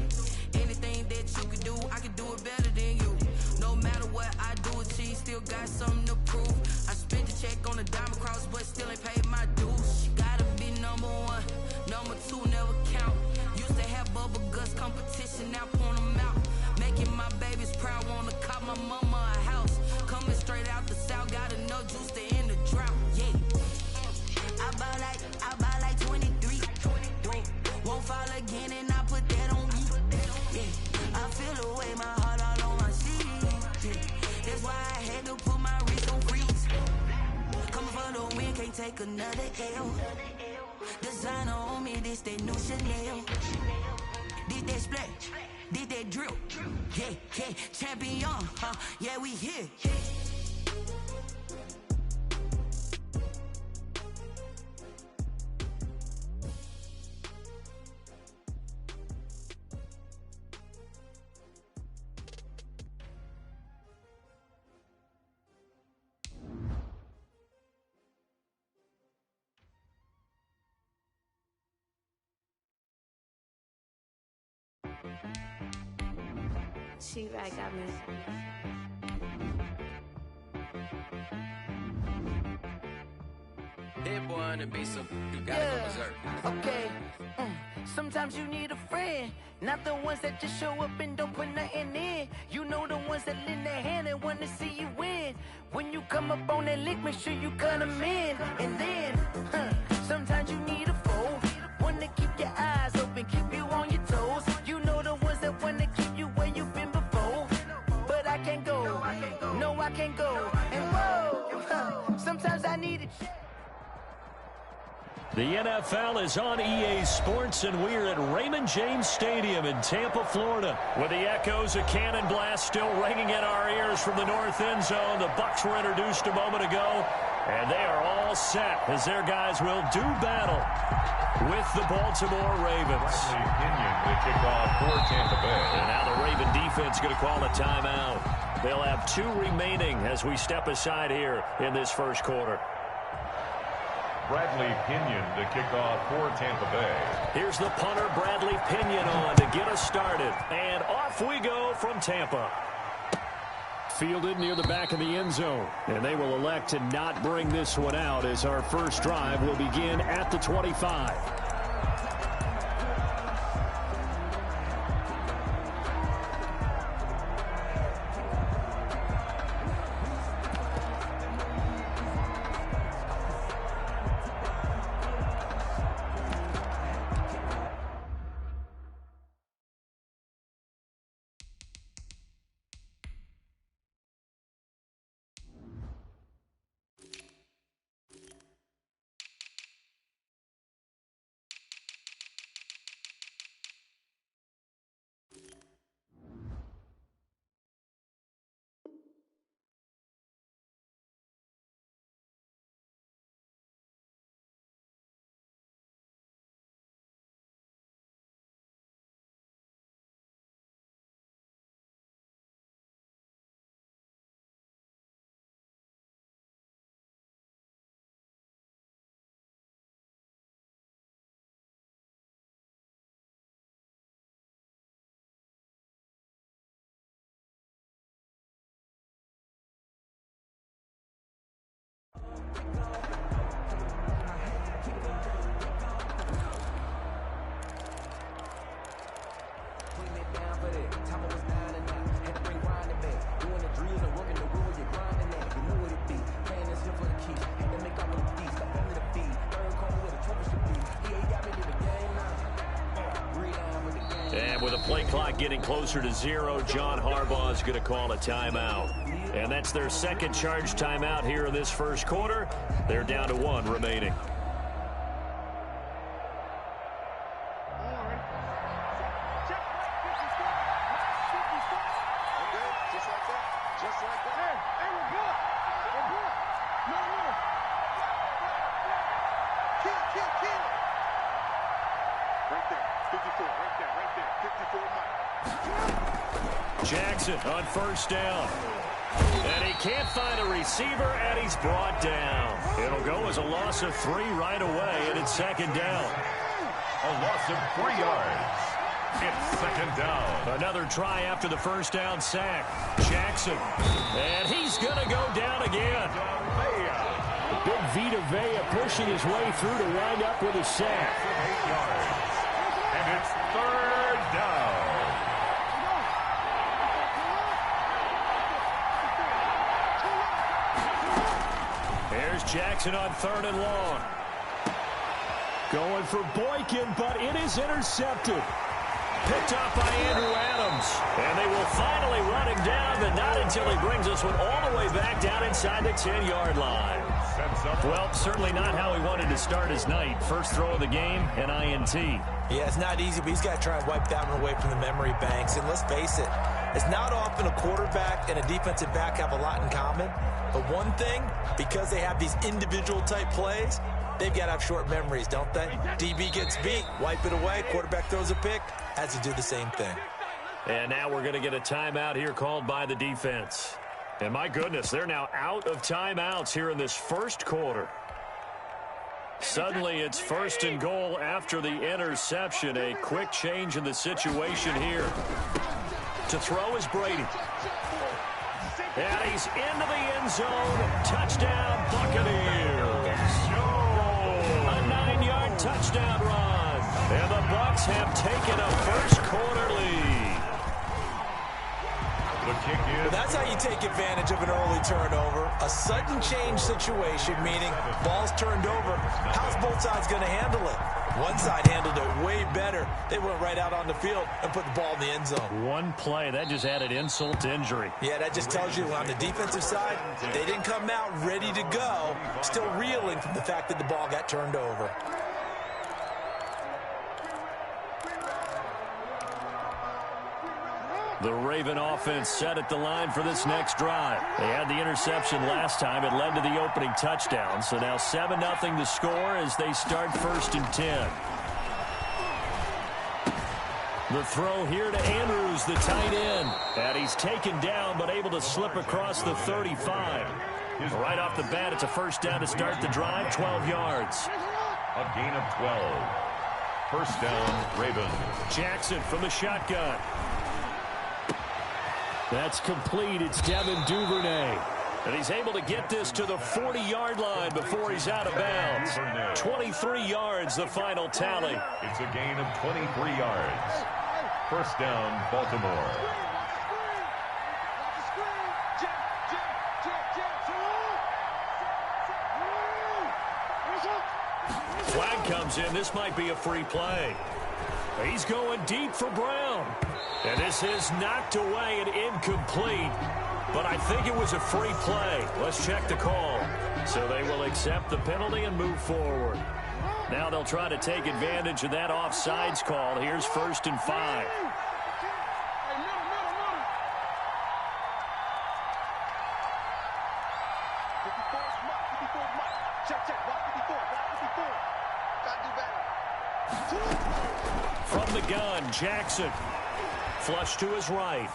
Anything that you can do, I can do it better than you. No matter what I do, achieve, still got something to prove. I spent the check on the diamond cross, but still ain't paid my dues. Gotta be number 1, number 2 never count. Used to have bubble guts competition, now point them out. Making my babies proud, wanna call my mama a house. Coming straight out the south, gotta know juice to end the drought. Yeah, I buy like 23. Won't fall again and I put that on me. Yeah, I feel the way my heart all on my sleeve. Yeah, that's why I had to put my wrist on freeze. Coming for the win, can't take another L. Designer on me, this that new Chanel. Did that splash, did that drill. Yeah, yeah, champion, yeah, we here. She right got me. That boy on the beat, so you gotta go berserk. Okay. Sometimes you need a friend, not the ones that just show up and don't put nothing in. You know the ones that lend their hand and want to see you win. When you come up on that lick, make sure you cut them in. And then, sometimes you need a foe, one to keep your eyes open, keep you on your toes. You know the ones that want to keep you where you've been before. But I can't go, no I can't go. And whoa, sometimes I need a check. The NFL is on EA Sports, and we're at Raymond James Stadium in Tampa, Florida, with the echoes of cannon blast still ringing in our ears from the north end zone. The Bucs were introduced a moment ago, and they are all set as their guys will do battle with the Baltimore Ravens. Pinion to kick off for Tampa Bay. And now the Raven defense going to call a timeout. They'll have 2 remaining as we step aside here in this first quarter. Bradley Pinion to kick off for Tampa Bay. Here's the punter, Bradley Pinion, on to get us started. And off we go from Tampa. Fielded near the back of the end zone. And they will elect to not bring this one out as our first drive will begin at the 25. And with a play clock getting closer to 0, John Harbaugh is going to call a timeout. And that's their second charge timeout here in this first quarter. They're down to 1 remaining. Jackson on first down. And he can't find a receiver, and he's brought down. It'll go as a loss of 3 right away, and it's second down. A loss of 3 yards. It's second down. Another try after the first down sack. Jackson. And he's going to go down again. Big Vita Vea pushing his way through to wind up with a sack. 8 yards. And it's third down. Here's Jackson on 3rd and long. Going for Boykin, but it is intercepted. Picked up by Andrew Adams. And they will finally run him down, but not until he brings this one all the way back down inside the 10-yard line. Sets Well, certainly not how he wanted to start his night. First throw of the game, an INT. Yeah, it's not easy, but he's got to try and wipe that one away from the memory banks. And let's face it, it's not often a quarterback and a defensive back have a lot in common. But one thing, because they have these individual type plays, they've got to have short memories, don't they? DB gets beat, wipe it away, quarterback throws a pick, has to do the same thing. And now we're going to get a timeout here called by the defense. And my goodness, they're now out of timeouts here in this first quarter. Suddenly it's 1st and goal after the interception. A quick change in the situation here. To throw is Brady. And he's into the end zone. Touchdown, Buccaneers. A 9-yard touchdown run. And the Bucs have taken a first quarter lead. The kick in. Well, that's how you take advantage of an early turnover. A sudden change situation, meaning ball's turned over. How's both sides going to handle it? One side handled it way better. They went right out on the field and put the ball in the end zone. One play, that just added insult to injury. Yeah, that just tells you on the defensive side, they didn't come out ready to go, still reeling from the fact that the ball got turned over. The Raven offense set at the line for this next drive. They had the interception last time. It led to the opening touchdown. So now 7-0 to score as they start 1st and 10. The throw here to Andrews, the tight end. And he's taken down but able to slip across the 35. Right off the bat, it's a first down to start the drive, 12 yards. A gain of 12. First down, Ravens. Jackson from the shotgun. That's complete. It's Devin Duvernay. And he's able to get this to the 40-yard line before he's out of bounds. 23 yards, the final tally. It's a gain of 23 yards. First down, Baltimore. Flag comes in. This might be a free play. He's going deep for Brown. And this is knocked away and incomplete. But I think it was a free play. Let's check the call. So they will accept the penalty and move forward. Now they'll try to take advantage of that offsides call. Here's 1st and 5. From the gun, Jackson. Flush to his right.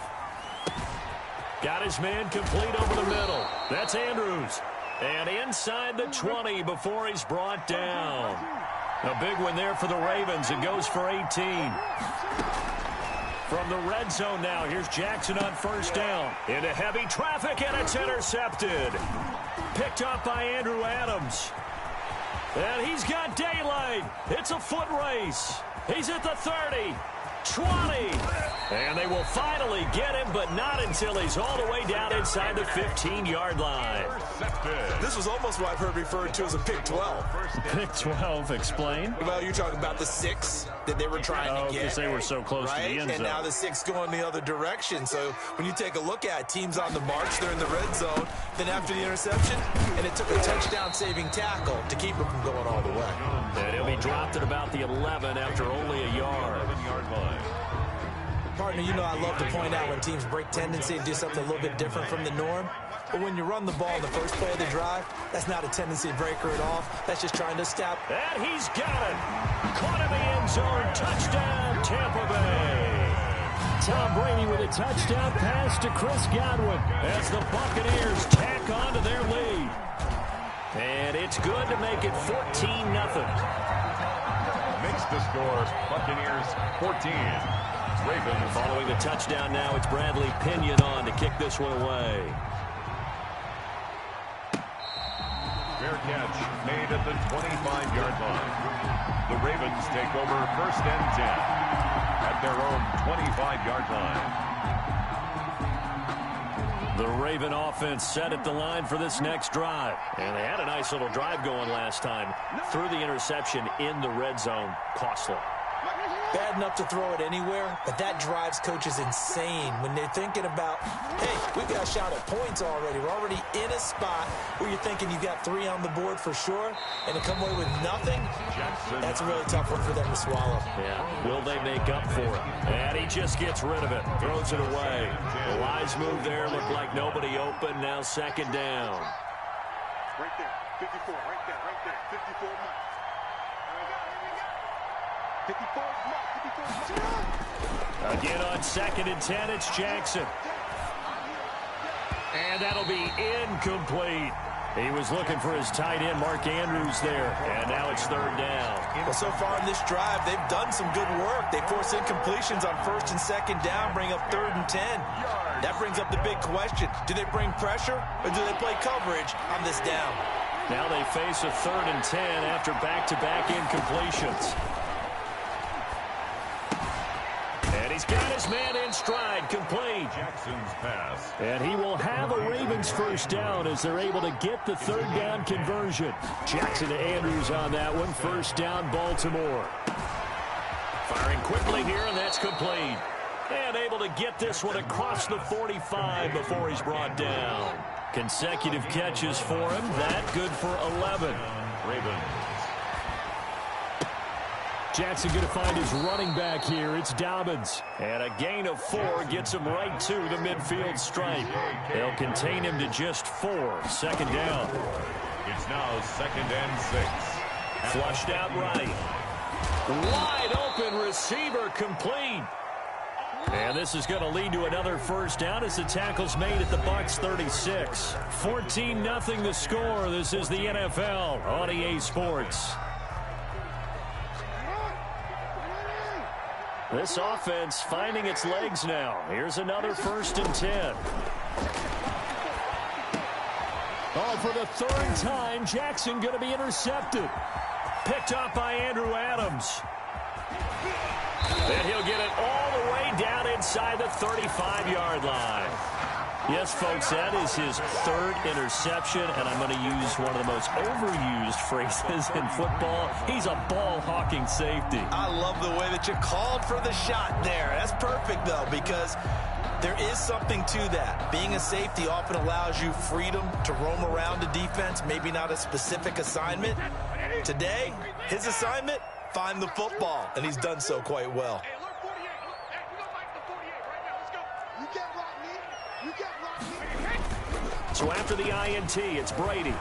Got his man complete over the middle. That's Andrews. And inside the 20 before he's brought down. A big one there for the Ravens. It goes for 18. From the red zone now, here's Jackson on first down. Into heavy traffic, and it's intercepted. Picked up by Andrew Adams. And he's got daylight. It's a foot race. He's at the 30, 20. And they will finally get him, but not until he's all the way down inside the 15-yard line. This was almost what I've heard referred to as a pick 12. Pick 12, explain. Well, you're talking about the 6 that they were trying to get. Because they were so close right? to the end zone. And now the 6 going the other direction. So when you take a look at teams on the march, they're in the red zone. Then after the interception, and it took a touchdown-saving tackle to keep it from going all the way. And he'll be dropped at about the 11 after only a yard. 11-yard line. Partner, you know I love to point out when teams break tendency and do something a little bit different from the norm. But when you run the ball in the first play of the drive, that's not a tendency breaker at all. That's just trying to stop. And he's got it. Caught in the end zone. Touchdown, Tampa Bay. Tom Brady with a touchdown pass to Chris Godwin as the Buccaneers tack on to their lead. And it's good to make it 14-0. Makes the score. Buccaneers 14. Ravens. Following the touchdown now, it's Bradley Pinion on to kick this one away. Fair catch made at the 25-yard line. The Ravens take over 1st and 10 at their own 25-yard line. The Raven offense set at the line for this next drive. And they had a nice little drive going last time. Through the interception in the red zone. Costly. Bad enough to throw it anywhere, but that drives coaches insane when they're thinking about, hey, we've got a shot at points already. We're already in a spot where you're thinking you've got 3 on the board for sure, and to come away with nothing, that's a really tough one for them to swallow. Yeah, will they make up for it? And he just gets rid of it, throws it away. The wise move there, looked like nobody open, now second down. Right there, 54, right there, 54 mark. 54 mark, 54 mark. Again on 2nd and 10, it's Jackson. And that'll be incomplete. He was looking for his tight end, Mark Andrews, there. And now it's 3rd down. Well, so far in this drive, they've done some good work. They force incompletions on 1st and 2nd down, bring up 3rd and 10. That brings up the big question. Do they bring pressure or do they play coverage on this down? Now they face a 3rd and 10 after back-to-back incompletions. And he's got his man in stride, complete. Jackson's pass. And he will have a Ravens first down as they're able to get the 3rd down conversion. Jackson to Andrews on that one. First down, Baltimore. Firing quickly here, and that's complete. And able to get this one across the 45 before he's brought down. Consecutive catches for him. That good for 11. Ravens. Jackson going to find his running back here. It's Dobbins. And a gain of 4 gets him right to the midfield stripe. They'll contain him to just 4. Second down. It's now 2nd and 6. Flushed out right. Wide open receiver, complete. And this is going to lead to another first down as the tackle's made at the Bucs 36. 14-0 the score. This is the NFL on EA Sports. This offense finding its legs now. Here's another 1st and 10. Oh, for the 3rd time, Jackson going to be intercepted. Picked up by Andrew Adams. And he'll get it all the way down inside the 35-yard line. Yes, folks, that is his 3rd interception, and I'm going to use one of the most overused phrases in football. He's a ball-hawking safety. I love the way that you called for the shot there. That's perfect, though, because there is something to that. Being a safety often allows you freedom to roam around a defense, maybe not a specific assignment. Today, his assignment, find the football, and he's done so quite well. So after the INT, it's Brady.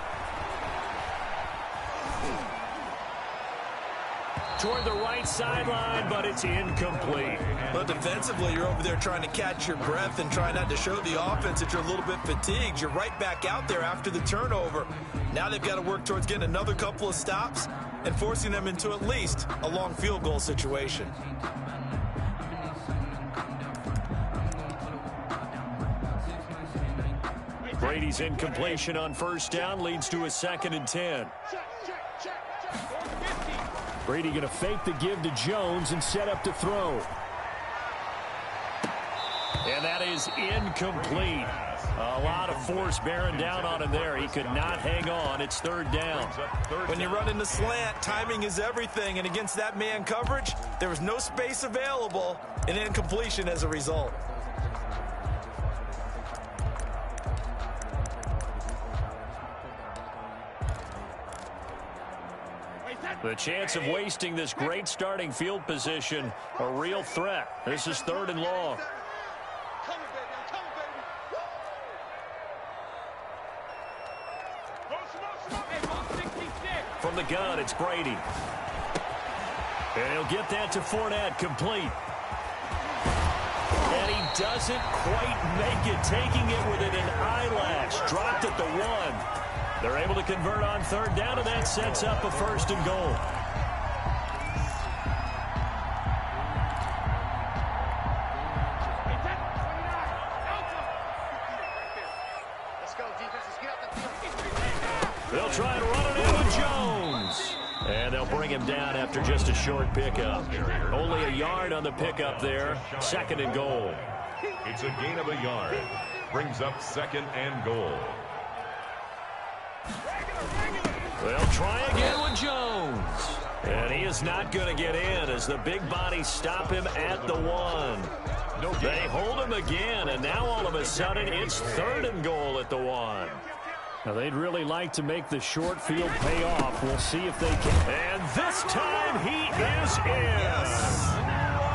Toward the right sideline, but it's incomplete. But defensively, you're over there trying to catch your breath and try not to show the offense that you're a little bit fatigued. You're right back out there after the turnover. Now they've got to work towards getting another couple of stops and forcing them into at least a long field goal situation. Brady's incompletion on first down leads to a 2nd and 10. Brady going to fake the give to Jones and set up to throw. And that is incomplete. A lot of force bearing down on him there. He could not hang on. It's 3rd down. When you run in the slant, timing is everything. And against that man coverage, there was no space available, and incompletion as a result. The chance of wasting this great starting field position, a real threat. This is 3rd and long. From the gun, it's Brady. And he'll get that to Fournette, complete. And he doesn't quite make it, taking it within an eyelash. Dropped at the 1. They're able to convert on 3rd down, and that sets up a 1st and goal. They'll try and run it in with Jones. And they'll bring him down after just a short pickup. Only a yard on the pickup there. 2nd and goal. It's a gain of a yard. Brings up 2nd and goal. They'll try again with Jones. And he is not going to get in as the big bodies stop him at the 1. They hold him again, and now all of a sudden it's 3rd and goal at the 1. Now they'd really like to make the short field pay off. We'll see if they can. And this time he is in.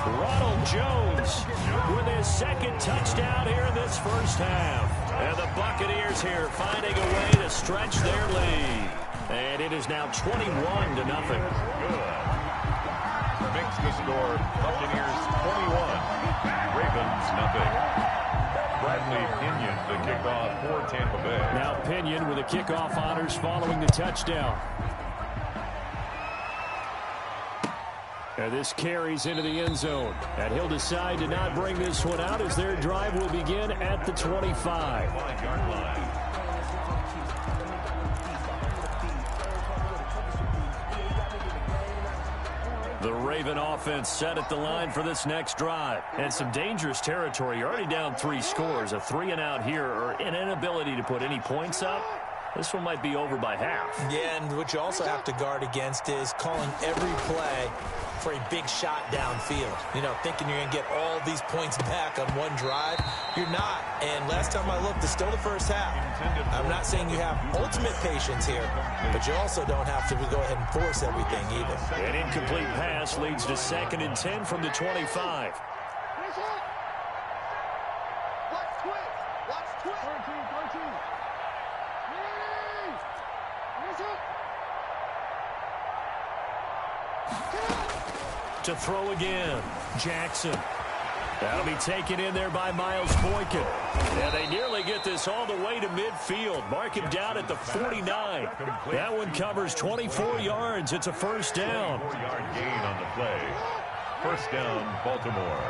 Ronald Jones with his 2nd touchdown here in this first half. And the Buccaneers here finding a way to stretch their lead. And it is now 21-0. Good. Makes the score Buccaneers 21, Ravens nothing. Bradley Pinion the kickoff for Tampa Bay. Now Pinion with the kickoff honors following the touchdown. And this carries into the end zone. And he'll decide to not bring this one out as their drive will begin at the 25. 5-yard line. The Raven offense set at the line for this next drive. And some dangerous territory. You're already down 3 scores. A 3-and-out here or an inability to put any points up. This one might be over by half. Yeah, and what you also have to guard against is calling every play for a big shot downfield. You know, thinking you're going to get all these points back on one drive. You're not. And last time I looked, it's still the first half. I'm not saying you have ultimate patience here, but you also don't have to go ahead and force everything either. An incomplete pass leads to 2nd and 10 from the 25. To throw again, Jackson. That'll be taken in there by Miles Boykin. And they nearly get this all the way to midfield. Mark him down at the 49. That one covers 24 yards. It's a first down. 4-yard gain on the play. First down, Baltimore.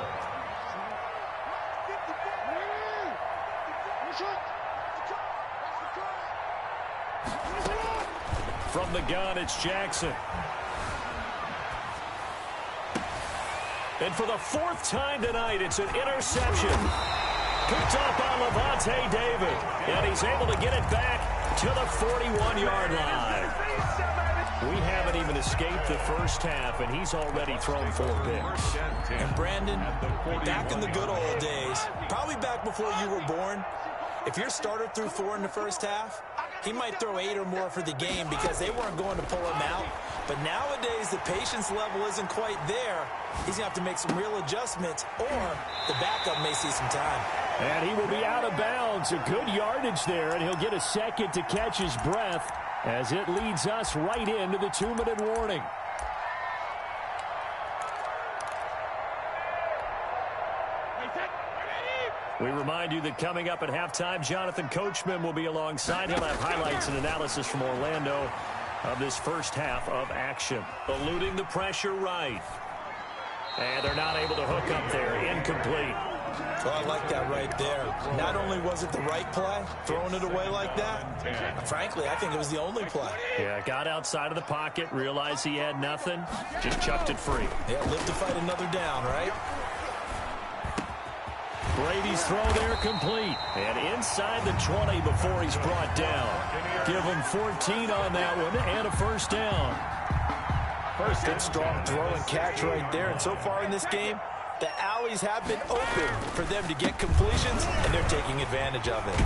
From the gun, it's Jackson. And for the 4th time tonight, it's an interception. Picked up by Levante David. And he's able to get it back to the 41-yard line. We haven't even escaped the first half, and he's already thrown 4 picks. And Brandon, back in the good old days, probably back before you were born, if your starter threw 4 in the first half, he might throw 8 or more for the game because they weren't going to pull him out. But nowadays, the patience level isn't quite there. He's going to have to make some real adjustments, or the backup may see some time. And he will be out of bounds. A good yardage there, and he'll get a second to catch his breath as it leads us right into the 2-minute warning. We remind you that coming up at halftime, Jonathan Coachman will be alongside. He'll have highlights and analysis from Orlando of this first half of action. Eluding the pressure right. And they're not able to hook up there. Incomplete. So I like that right there. Not only was it the right play, throwing it away like that, frankly, I think it was the only play. Yeah, got outside of the pocket, realized he had nothing, just chucked it free. Yeah, live to fight another down, right? Brady's throw there complete. And inside the 20 before he's brought down. Give him 14 on that one and a first down. First good strong throw and catch right there. And so far in this game, the alleys have been open for them to get completions, and they're taking advantage of it.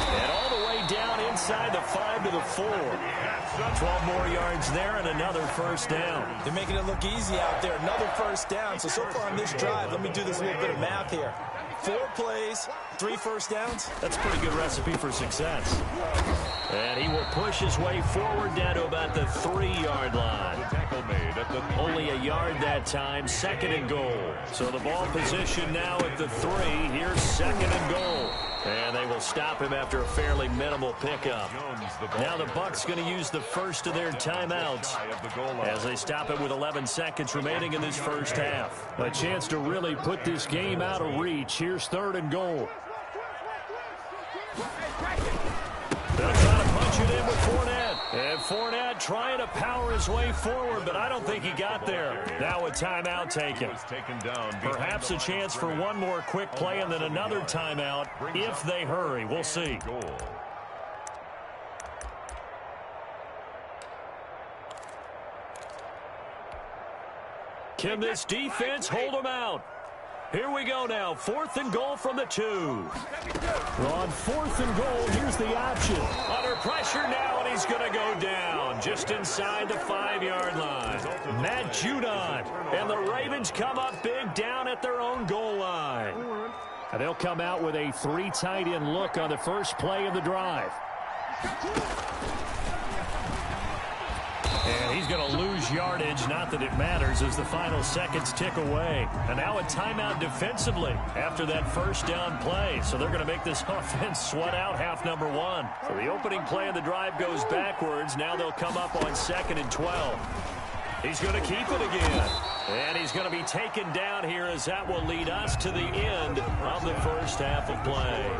And all the way down inside the 5 to the 4. 12 more yards there and another first down. They're making it look easy out there. Another first down. So far on this drive, let me do this little bit of math here. 4 plays, 3 first downs. That's a pretty good recipe for success. And he will push his way forward down to about the 3-yard line. Tackle made at the only a yard that time, 2nd and goal. So the ball position now at the 3. Here's 2nd and goal. And they will stop him after a fairly minimal pickup. Now the Bucs going to use the first of their timeouts as they stop it with 11 seconds remaining in this first half. A chance to really put this game out of reach. Here's 3rd and goal. They'll try to punch it in with Fournette. And Fournette trying to power his way forward, but I don't think he got there. Now a timeout taken. Perhaps a chance for one more quick play and then another timeout if they hurry. We'll see. Can this defense hold them out? Here we go now. 4th and goal from the 2. On 4th and goal, here's the option. Under pressure now, and he's going to go down just inside the 5-yard line. Matt Judon. And the Ravens come up big down at their own goal line. And they'll come out with a 3 tight end look on the first play of the drive. And he's going to lose yardage, not that it matters, as the final seconds tick away. And now a timeout defensively after that first down play. So they're going to make this offense sweat out half number 1. So the opening play of the drive goes backwards. Now they'll come up on 2nd and 12. He's going to keep it again. And he's going to be taken down here as that will lead us to the end of the first half of play.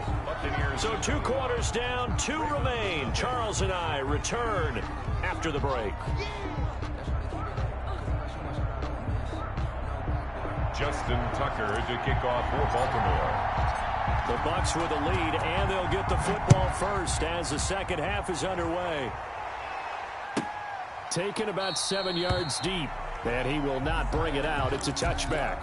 So 2 quarters down, 2 remain. Charles and I return after the break. Justin Tucker to kick off for Baltimore. The Bucs with a lead, and they'll get the football first as the second half is underway. Taken about 7 yards deep, and he will not bring it out. It's a touchback.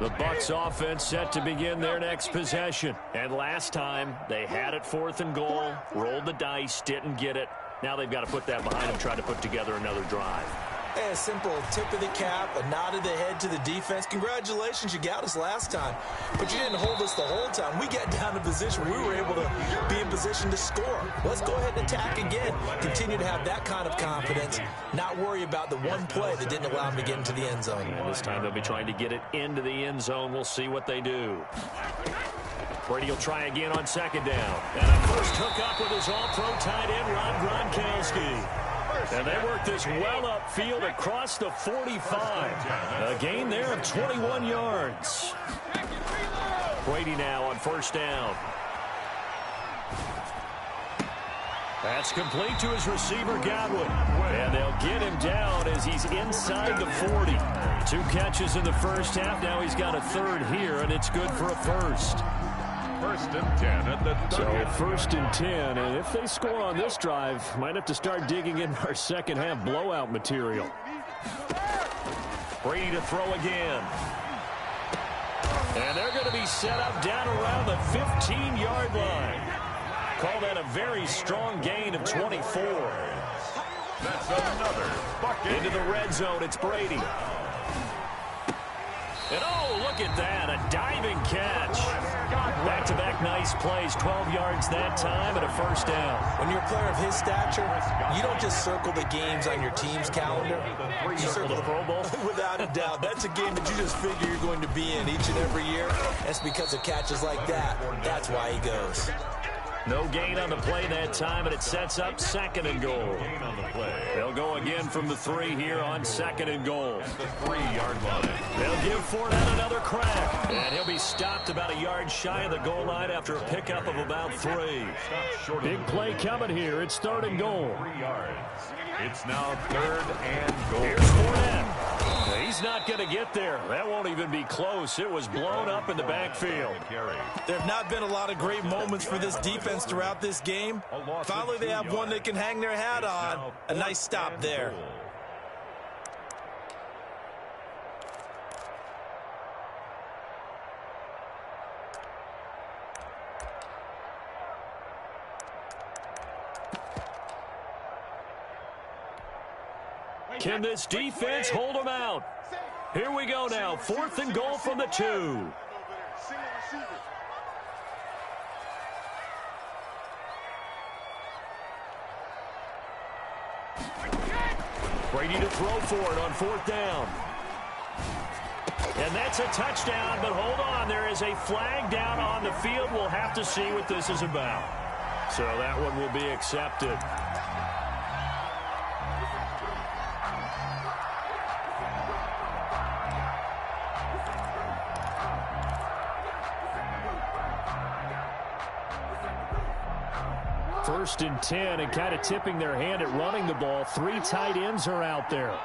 The Bucs offense set to begin their next possession. And last time, they had it 4th and goal, rolled the dice, didn't get it. Now they've got to put that behind them, try to put together another drive. A simple tip of the cap, a nod of the head to the defense. Congratulations, you got us last time. But you didn't hold us the whole time. We got down to position. We were able to be in position to score. Let's go ahead and attack again. Continue to have that kind of confidence. Not worry about the one play that didn't allow them to get into the end zone. And this time they'll be trying to get it into the end zone. We'll see what they do. Brady will try again on 2nd down. And a first hook up with his all-pro tight end, Rob Gronkowski. And they work this well upfield across the 45. A gain there of 21 yards. Brady now on 1st down. That's complete to his receiver, Godwin. And they'll get him down as he's inside the 40. 2 catches in the first half. Now he's got a 3rd here, and it's good for a first. 1st and 10 at the 30. So 1st and 10, and if they score on this drive, might have to start digging in our second half blowout material. Brady to throw again. And they're going to be set up down around the 15-yard line. Call that a very strong gain of 24. That's another bucket. Into the red zone, it's Brady. And oh, look at that, a diving catch. Back-to-back nice plays, 12 yards that time and a first down. When you're a player of his stature, you don't just circle the games on your team's calendar. You circle the Pro Bowl. Without a doubt. That's a game that you just figure you're going to be in each and every year. That's because of catches like that. That's why he goes. No gain on the play that time, and it sets up 2nd and goal. They'll go again from the 3 here on 2nd and goal. The 3-yard line. They'll give Fournette another crack. And he'll be stopped about a yard shy of the goal line after a pickup of about 3. Big play coming here. It's 3rd and goal. 3 yards. It's now 3rd and goal. Here's Fournette. He's not going to get there. That won't even be close. It was blown up in the backfield. There have not been a lot of great moments for this defense throughout this game. Finally, they have one they can hang their hat on. A nice stop there. Can this defense hold them out? Here we go now. 4th and goal from the 2. Brady to throw for it on 4th down. And that's a touchdown, but hold on. There is a flag down on the field. We'll have to see what this is about. So that one will be accepted. First and 10, and kind of tipping their hand at running the ball. 3 tight ends are out there.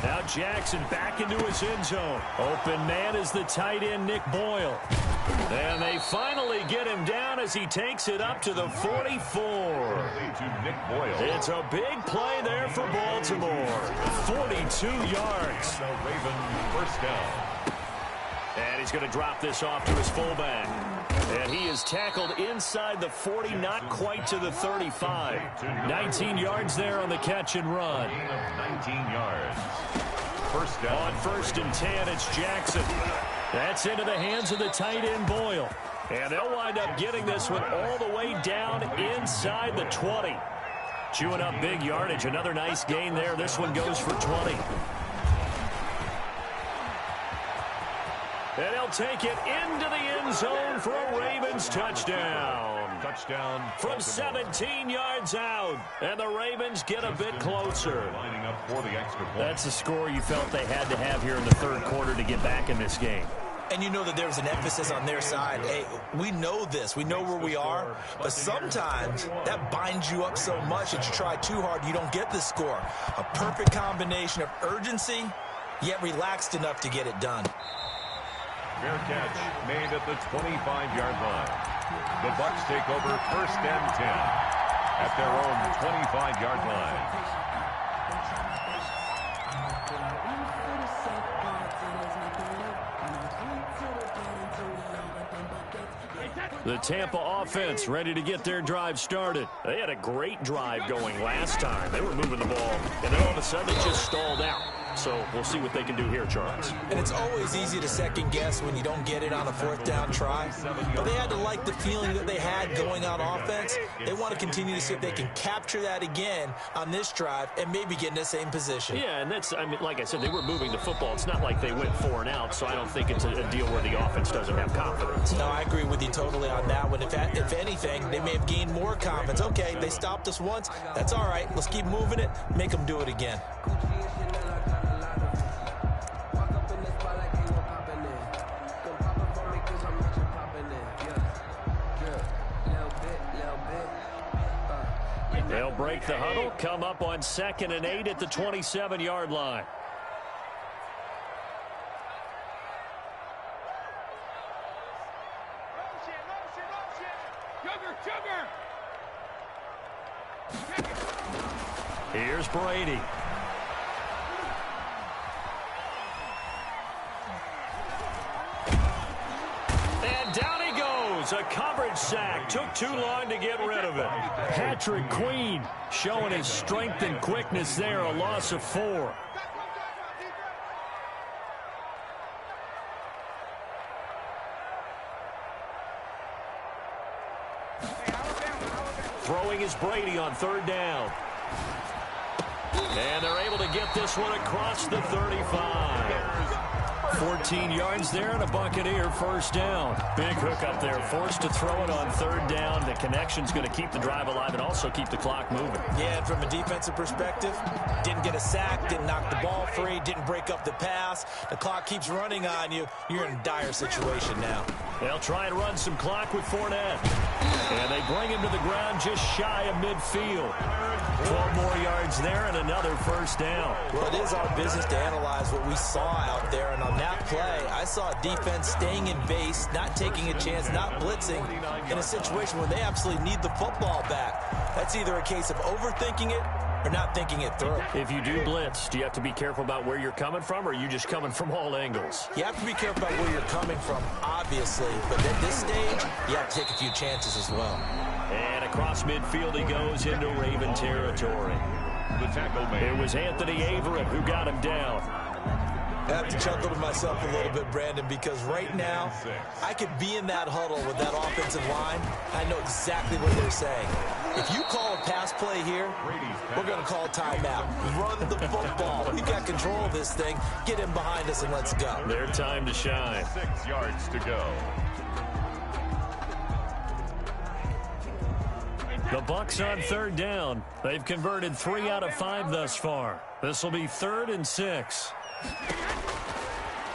Now Jackson back into his end zone. Open man is the tight end, Nick Boyle. And they finally get him down as he takes it up to the 44. It's a big play there for Baltimore. 42 yards. First down. And he's going to drop this off to his fullback. And he is tackled inside the 40, not quite to the 35. 19 yards there on the catch and run. 19 yards. First down. On 1st and 10, it's Jackson. That's into the hands of the tight end, Boyle. And they'll wind up getting this one all the way down inside the 20. Chewing up big yardage. Another nice gain there. This one goes for 20. And he'll take it into the end zone for a Ravens touchdown. Touchdown. From 17 yards out. And the Ravens get a bit closer. Lining up for the extra point. That's the score you felt they had to have here in the third quarter to get back in this game. And you know that there's an emphasis on their side. Hey, we know this. We know where we are. But sometimes that binds you up so much that you try too hard, you don't get the score. A perfect combination of urgency, yet relaxed enough to get it done. Fair catch made at the 25-yard line. The Bucs take over 1st and 10 at their own 25-yard line. The Tampa offense ready to get their drive started. They had a great drive going last time. They were moving the ball, and then all of a sudden it just stalled out. So we'll see what they can do here, Charles. And it's always easy to second guess when you don't get it on a 4th down try. But they had to like the feeling that they had going on offense. They want to continue to see if they can capture that again on this drive and maybe get in the same position. Yeah, and that's, I mean, like I said, they were moving the football. It's not like they went 4 and out, so I don't think it's a deal where the offense doesn't have confidence. No, I agree with you totally on that one. If anything, they may have gained more confidence. Okay, they stopped us once. That's all right. Let's keep moving it. Make them do it again. They'll break the huddle, come up on 2nd and 8 at the 27-yard line. Here's Brady. And down he goes. A coverage sack. Took too long to get rid of it. Patrick Queen showing his strength and quickness there. A loss of 4. Throwing is Brady on 3rd down. And they're able to get this one across the 35. 14 yards there and a Buccaneer 1st down. Big hook up there. Forced to throw it on 3rd down. The connection's going to keep the drive alive and also keep the clock moving. Yeah, and from a defensive perspective, didn't get a sack, didn't knock the ball free, didn't break up the pass. The clock keeps running on you. You're in a dire situation now. They'll try and run some clock with Fournette. And they bring him to the ground just shy of midfield. 12 more yards there and another 1st down. Well, it is our business to analyze what we saw out there. And on that play, I saw a defense staying in base, not taking a chance, not blitzing in a situation where they absolutely need the football back. That's either a case of overthinking it or not thinking it through. If you do blitz, do you have to be careful about where you're coming from, or are you just coming from all angles? You have to be careful about where you're coming from, obviously. But at this stage, you have to take a few chances as well. And across midfield he goes into Raven territory. The tackle made. It was Anthony Averett who got him down. I have to chuckle to myself a little bit, Brandon, because right now I could be in that huddle with that offensive line. I know exactly what they're saying. If you call a pass play here, we're going to call a timeout. Run the football. We've got control of this thing. Get him behind us and let's go. Their time to shine. 6 yards to go. The Bucs on 3rd down. They've converted 3 out of 5 thus far. This will be 3rd and 6.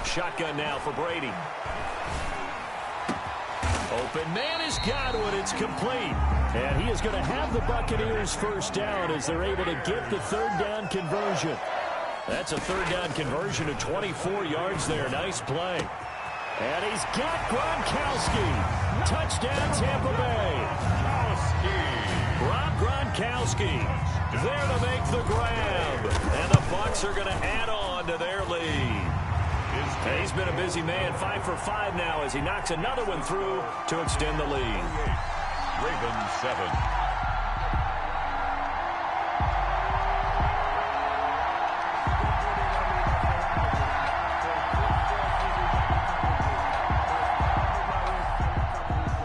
Shotgun now for Brady. Open man is Godwin. It's complete. And he is going to have the Buccaneers 1st down as they're able to get the 3rd down conversion. That's a third down conversion to 24 yards there. Nice play. And he's got Gronkowski. Touchdown, Tampa Bay. Rob Gronkowski there to make the grab. And the Bucs are going to add on to their lead. He's been a busy man, 5 for 5 now as he knocks another one through to extend the lead. Ravens 7.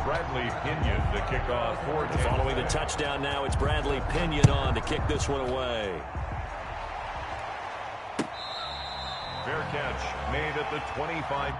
Bradley Pinion to kick off for Tampa. Following the touchdown now, it's Bradley Pinion on to kick this one away. Fair catch made at the 25.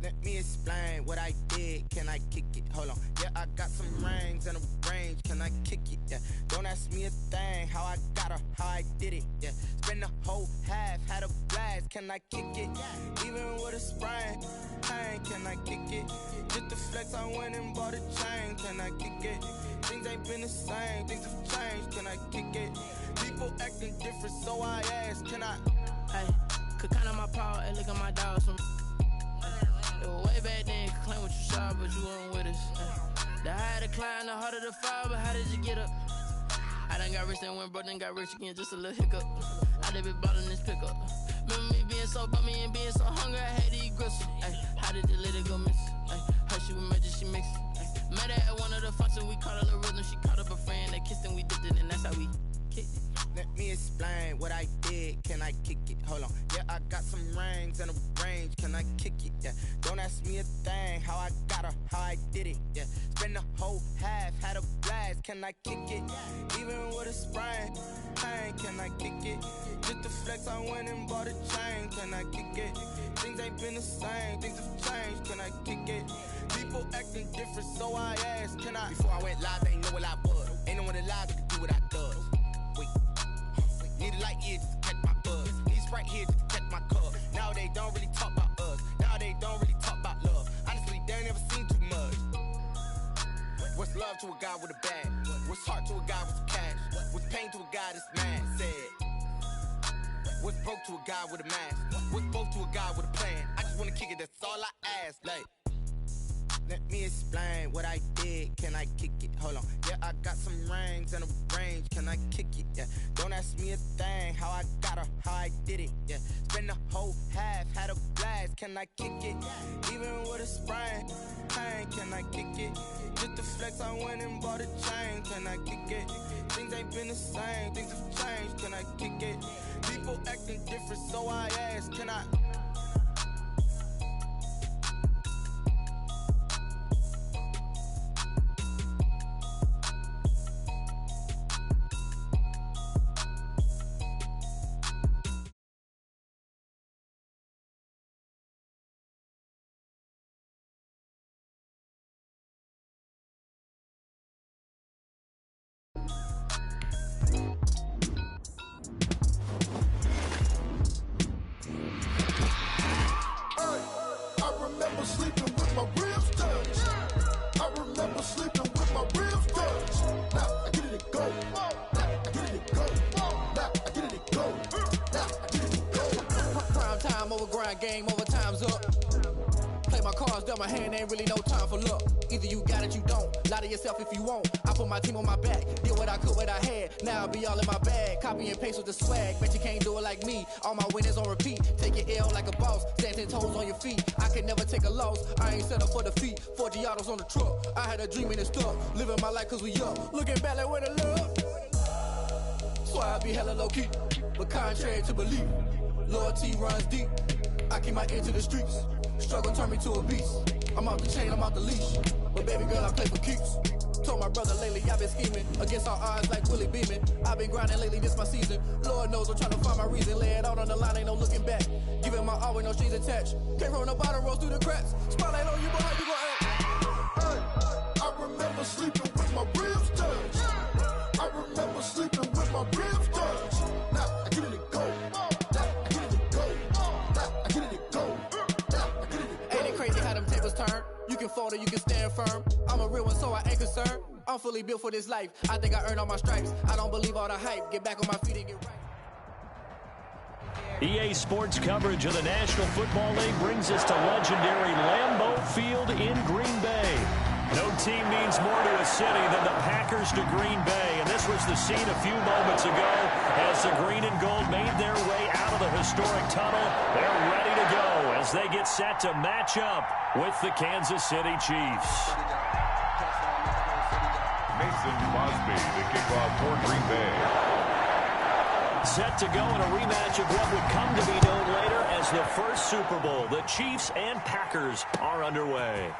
Let me explain what I did. Can I kick it? Hold on. Yeah, I got some rings and a range. Can I kick it? Yeah. Don't ask me a thing. How I got her, how I did it. Yeah. Spend the whole half, had a blast. Can I kick it? Even with a sprain. Pain, can I kick it? Just the flex, I went and bought a chain. Can I kick it? Things ain't been the same. Things have changed. Can I kick it? People acting different, so I ask. Can I? Hey, could count on my power and look at my dogs from. Way back then, could claim what you saw, but you weren't with us. The higher the climb, the harder the fall, but how did you get up? I done got rich, then went broke, then got rich again, just a little hiccup. I done been ballin' this pickup. Remember me being so bummy and being so hungry, I had to eat gristle. How did the lady go miss? Her she was magic, she mixed. Met her at one of the functions, we caught a little rhythm, she caught up a friend, they kissed and we dipped it, and that's how we kicked it. Let me explain what I did. Can I kick it? Hold on. Yeah, I got some rings and a range. Can I kick it? Yeah. Don't ask me a thing. How I got her, how I did it. Yeah. Spend the whole half, had a blast. Can I kick it? Even with a sprain. Pain, can I kick it? Just the flex, I went and bought a chain. Can I kick it? Things ain't been the same. Things have changed. Can I kick it? People acting different, so I asked. Can I? Before I went live, they ain't know what I was. Ain't no one alive that could do what I does. Wait. Need a light here just to catch my buzz. Need Sprite here just to catch my cup. Now they don't really talk about us. Now they don't really talk about love. Honestly, they ain't never seen too much. What's love to a guy with a bag? What's heart to a guy with some cash? What's pain to a guy that's mad? Said. What's broke to a guy with a mask? What's both to a guy with a plan? I just wanna kick it, that's all I ask. Like, let me explain what I did. Can I kick it? Hold on. Yeah, I got some rings and a range. Can I kick it? Yeah. Don't ask me a thing. How I got her, how I did it. Yeah. Spend the whole half, had a blast. Can I kick it? Even with a sprain. Pain, can I kick it? Just the flex, I went and bought a chain. Can I kick it? Things ain't been the same. Things have changed. Can I kick it? People acting different, so I ask. Can I? Game over, time's up. Play my cards, dealt my hand, ain't really no time for luck. Either you got it, you don't. Lie to yourself if you won't. I put my team on my back, did what I could, what I had. Now I'll be all in my bag. Copy and paste with the swag. Bet you can't do it like me. All my winners on repeat. Take your L like a boss. Stand 10 toes on your feet. I can never take a loss. I ain't set up for defeat. 4 Giottos on the truck. I had a dream and it's stuck. Living my life cause we up. Looking back like where the love. So I be hella low key. But contrary to belief, loyalty runs deep. I keep my ear to the streets. Struggle turned me to a beast. I'm out the chain, I'm out the leash. But baby girl, I play for keeps. Told my brother lately, I've been scheming. Against all odds like Willie Beeman. I've been grinding lately, this my season. Lord knows I'm trying to find my reason. Lay it out on the line, ain't no looking back. Giving my all with no strings attached. Can't roll no bottom, rolls through the cracks. Spotlight on you, boy, how you gon' act? Hey, I remember sleeping with my ribs touched. I remember sleeping with my ribs touched. Now I get it to go. Now I get it to go. Now I get it to go. Now I get it to go. can fold or you can stand firm. I'm a real one, so I ain't concerned. I'm fully built for this life. I think I earned all my stripes. I don't believe all the hype. Get back on my feet and get right. EA Sports coverage of the National Football League brings us to legendary Lambeau Field in Green Bay. No team means more to a city than the Packers to Green Bay, and this was the scene a few moments ago as the green and gold made their way out of the historic tunnel. They're ready to go as they get set to match up with the Kansas City Chiefs. Mason Crosby to kick off for Green Bay. Set to go in a rematch of what would come to be known later as the first Super Bowl. The Chiefs and Packers are underway.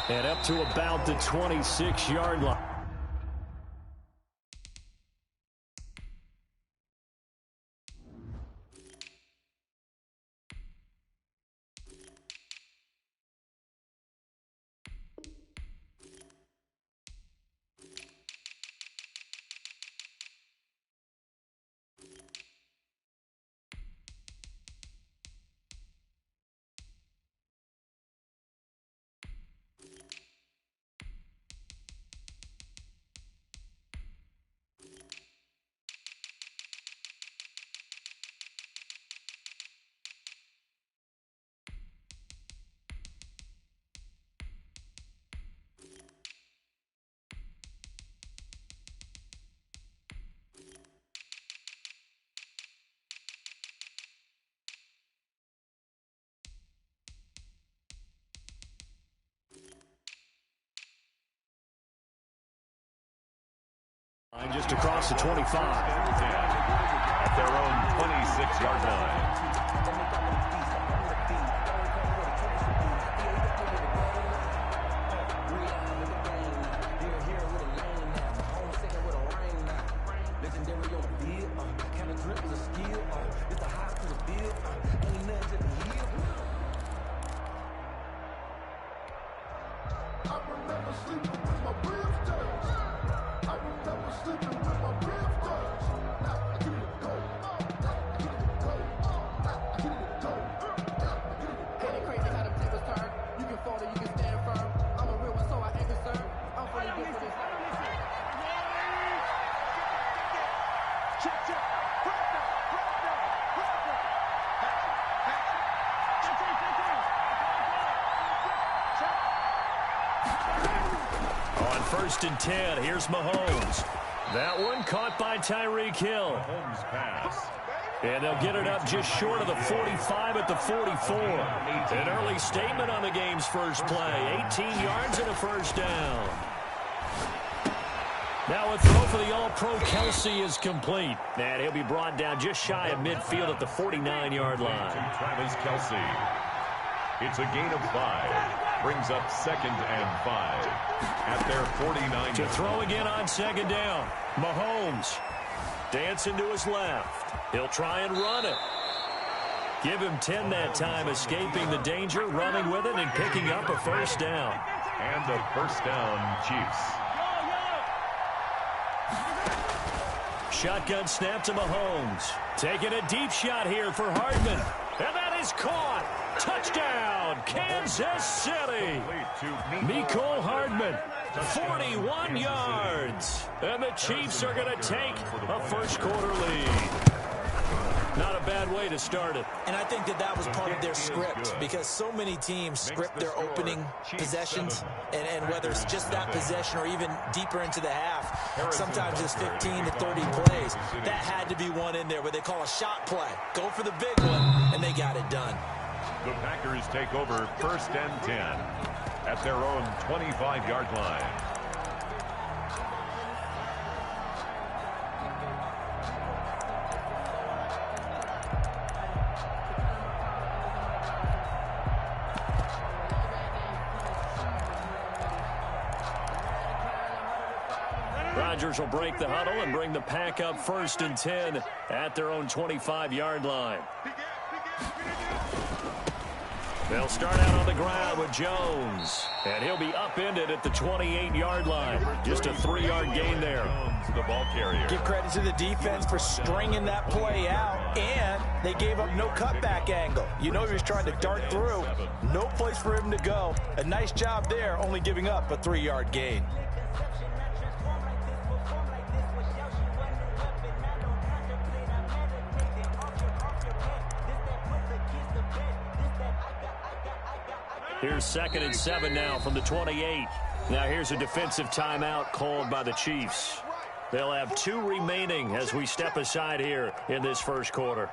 And up to about the 26-yard line. Just across the 25. At their own 26-yard line. First and 10. Here's Mahomes. That one caught by Tyreek Hill. Mahomes pass. And they'll get it up just short of the 45 at the 44. An early statement on the game's first play. 18 yards and a first down. Now a throw for the All-Pro Kelsey is complete. And he'll be brought down just shy of midfield at the 49-yard line. Travis Kelsey. It's a gain of 5. Brings up 2nd and 5 at their 49. To throw again on 2nd down. Mahomes dancing to his left. He'll try and run it. Give him 10 that time, escaping the danger, running with it, and picking up a first down. And a first down, Chiefs. Shotgun snap to Mahomes. Taking a deep shot here for Hardman. And that is caught. Touchdown, Kansas City. Mecole Hardman, 41 yards. And the Chiefs are going to take a first-quarter lead. Not a bad way to start it. And I think that was part of their script, because so many teams script their opening possessions, and whether it's just that possession or even deeper into the half, sometimes it's 15 to 30 plays. That had to be one in there where they call a shot play. Go for the big one, and they got it done. The Packers take over 1st and 10 at their own 25-yard line. Rodgers will break the huddle and bring the pack up 1st and 10 at their own 25-yard line. They'll start out on the ground with Jones. And he'll be upended at the 28-yard line. Just a 3-yard gain there. The ball carrier. Give credit to the defense for stringing that play out, and they gave up no cutback angle. You know he was trying to dart through. No place for him to go. A nice job there, only giving up a 3-yard gain. Here's 2nd and 7 now from the 28. Now here's a defensive timeout called by the Chiefs. They'll have 2 remaining as we step aside here in this first quarter.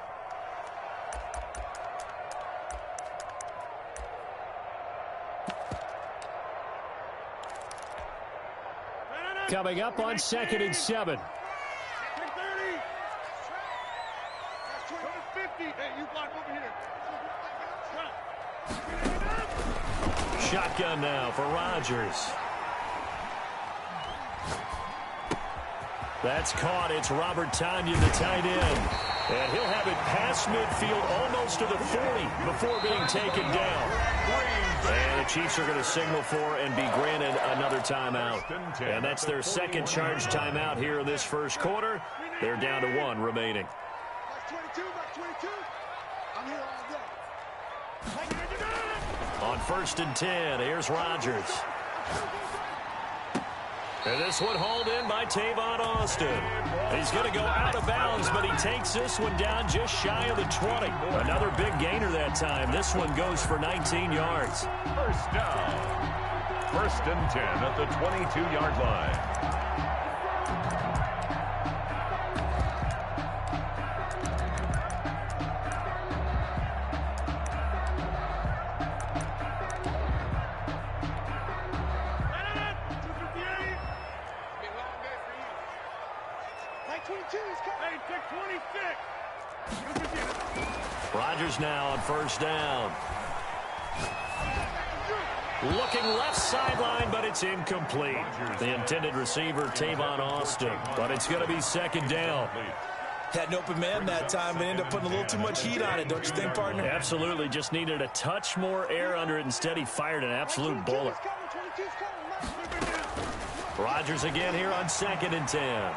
Coming up on 2nd and 7. Shotgun now for Rodgers. That's caught. It's Robert Tonyan, the tight end. And he'll have it past midfield almost to the 40 before being taken down. And the Chiefs are going to signal for and be granted another timeout. And that's their second charge timeout here in this first quarter. They're down to 1 remaining. On 1st and 10, here's Rodgers. And this one hauled in by Tavon Austin. He's going to go out of bounds, but he takes this one down just shy of the 20. Another big gainer that time. This one goes for 19 yards. First down. 1st and 10 at the 22-yard line. Rodgers now on 1st down. Looking left sideline, but it's incomplete. The intended receiver, Tavon Austin. But it's going to be 2nd down. Had an open man that time and ended up putting a little too much heat on it, don't you think, partner? Absolutely. Just needed a touch more air under it. Instead, he fired an absolute bullet. Rodgers again here on 2nd and 10.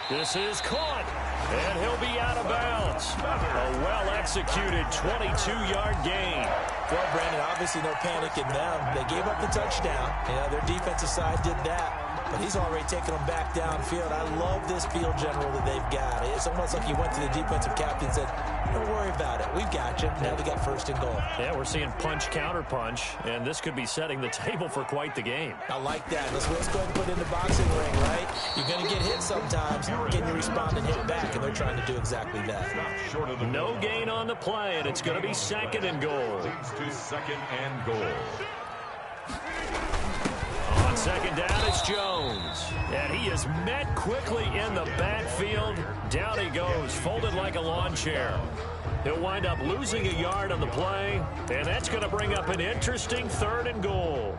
This is caught, and he'll be out of bounds. A well-executed 22-yard gain. Well, Brandon, obviously no panic in them. They gave up the touchdown. Their defensive side did that. But he's already taken them back downfield. I love this field general that they've got. It's almost like he went to the defensive captain and said, don't worry about it. We've got you. Now they got 1st and goal. Yeah, we're seeing punch, counter punch, and this could be setting the table for quite the game. I like that. Let's go ahead and put it in the boxing ring, right? You're going to get hit sometimes. Can you respond and hit back? And they're trying to do exactly that. No gain on the play, and it's going to be 2nd and goal. To 2nd and goal. On 2nd down, it's Jones. And he is met quickly in the backfield. Down he goes, folded like a lawn chair. He'll wind up losing a yard on the play, and that's going to bring up an interesting 3rd and goal.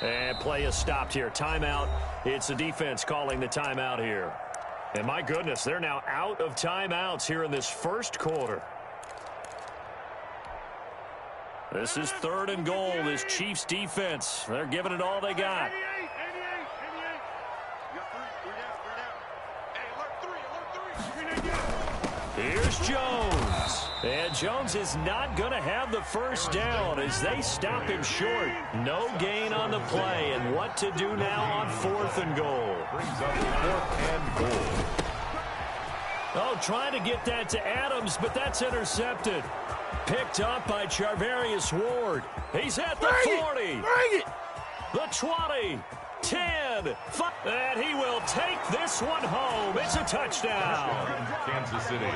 And play is stopped here. Timeout. It's the defense calling the timeout here. And my goodness, they're now out of timeouts here in this first quarter. This is 3rd and goal. This Chiefs defense, they're giving it all they got. Here's Jones. And Jones is not going to have the 1st down as they stop him short. No gain on the play. And what to do now on 4th and goal. Brings up 4th and goal. Oh, trying to get that to Adams, but that's intercepted. Picked up by Charvarius Ward. He's at the 40. Bring it! The 20. 10, 5, and he will take this one home. It's a touchdown. Kansas City.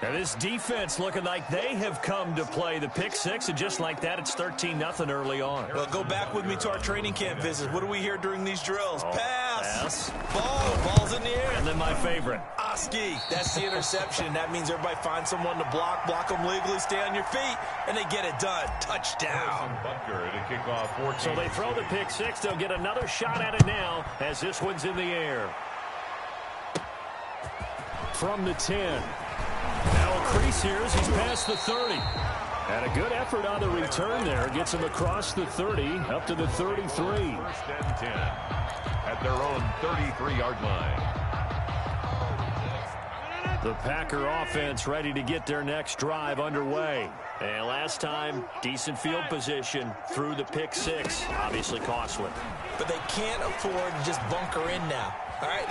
And this defense looking like they have come to play the pick 6, and just like that, it's 13-0 early on. Well, go back with me to our training camp visits. What do we hear during these drills? Pass. pass. Ball's in the air. And then my favorite. Oski, that's the interception. That means everybody finds someone to block them legally, stay on your feet, and they get it done. Touchdown. So they throw the pick six. They'll get another shot at it now as this one's in the air. From the 10. Now a crease here as he's past the 30. And a good effort on the return there. Gets him across the 30, up to the 33. First and 10 at their own 33-yard line. The Packer offense ready to get their next drive underway. And last time, decent field position through the pick six. Obviously costly. But they can't afford to just bunker in now. All right,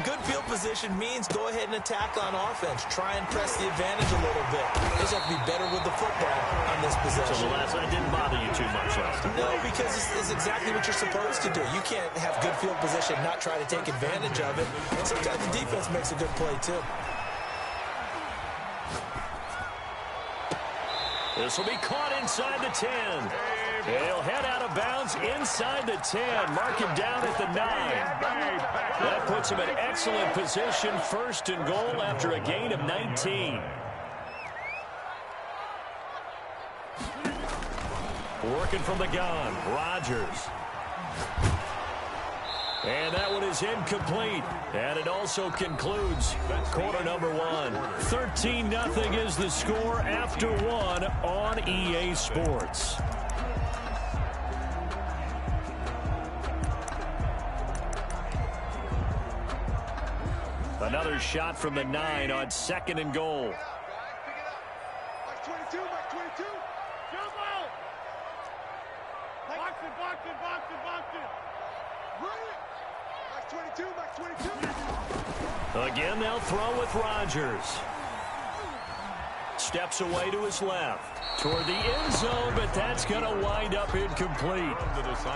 good field position means go ahead and attack on offense. Try and press the advantage a little bit. They just have to be better with the football on this possession. So the last one didn't bother you too much last time. No, because it's exactly what you're supposed to do. You can't have good field position, not try to take advantage of it. And sometimes the defense makes a good play, too. This will be caught inside the 10. He'll head out of bounds inside the 10. Mark him down at the 9. That puts him in excellent position. First and goal after a gain of 19. Working from the gun, Rodgers. And that one is incomplete. And it also concludes quarter number 1. 13-0 is the score after 1 on EA Sports. Another shot from the 9 on second and goal. Mike 22, Mike 22. Jump out. Box it, box it, box it, box it. Run it. Mike 22, Mike 22. Again, they'll throw with Rodgers. Steps away to his left. Toward the end zone, but that's going to wind up incomplete.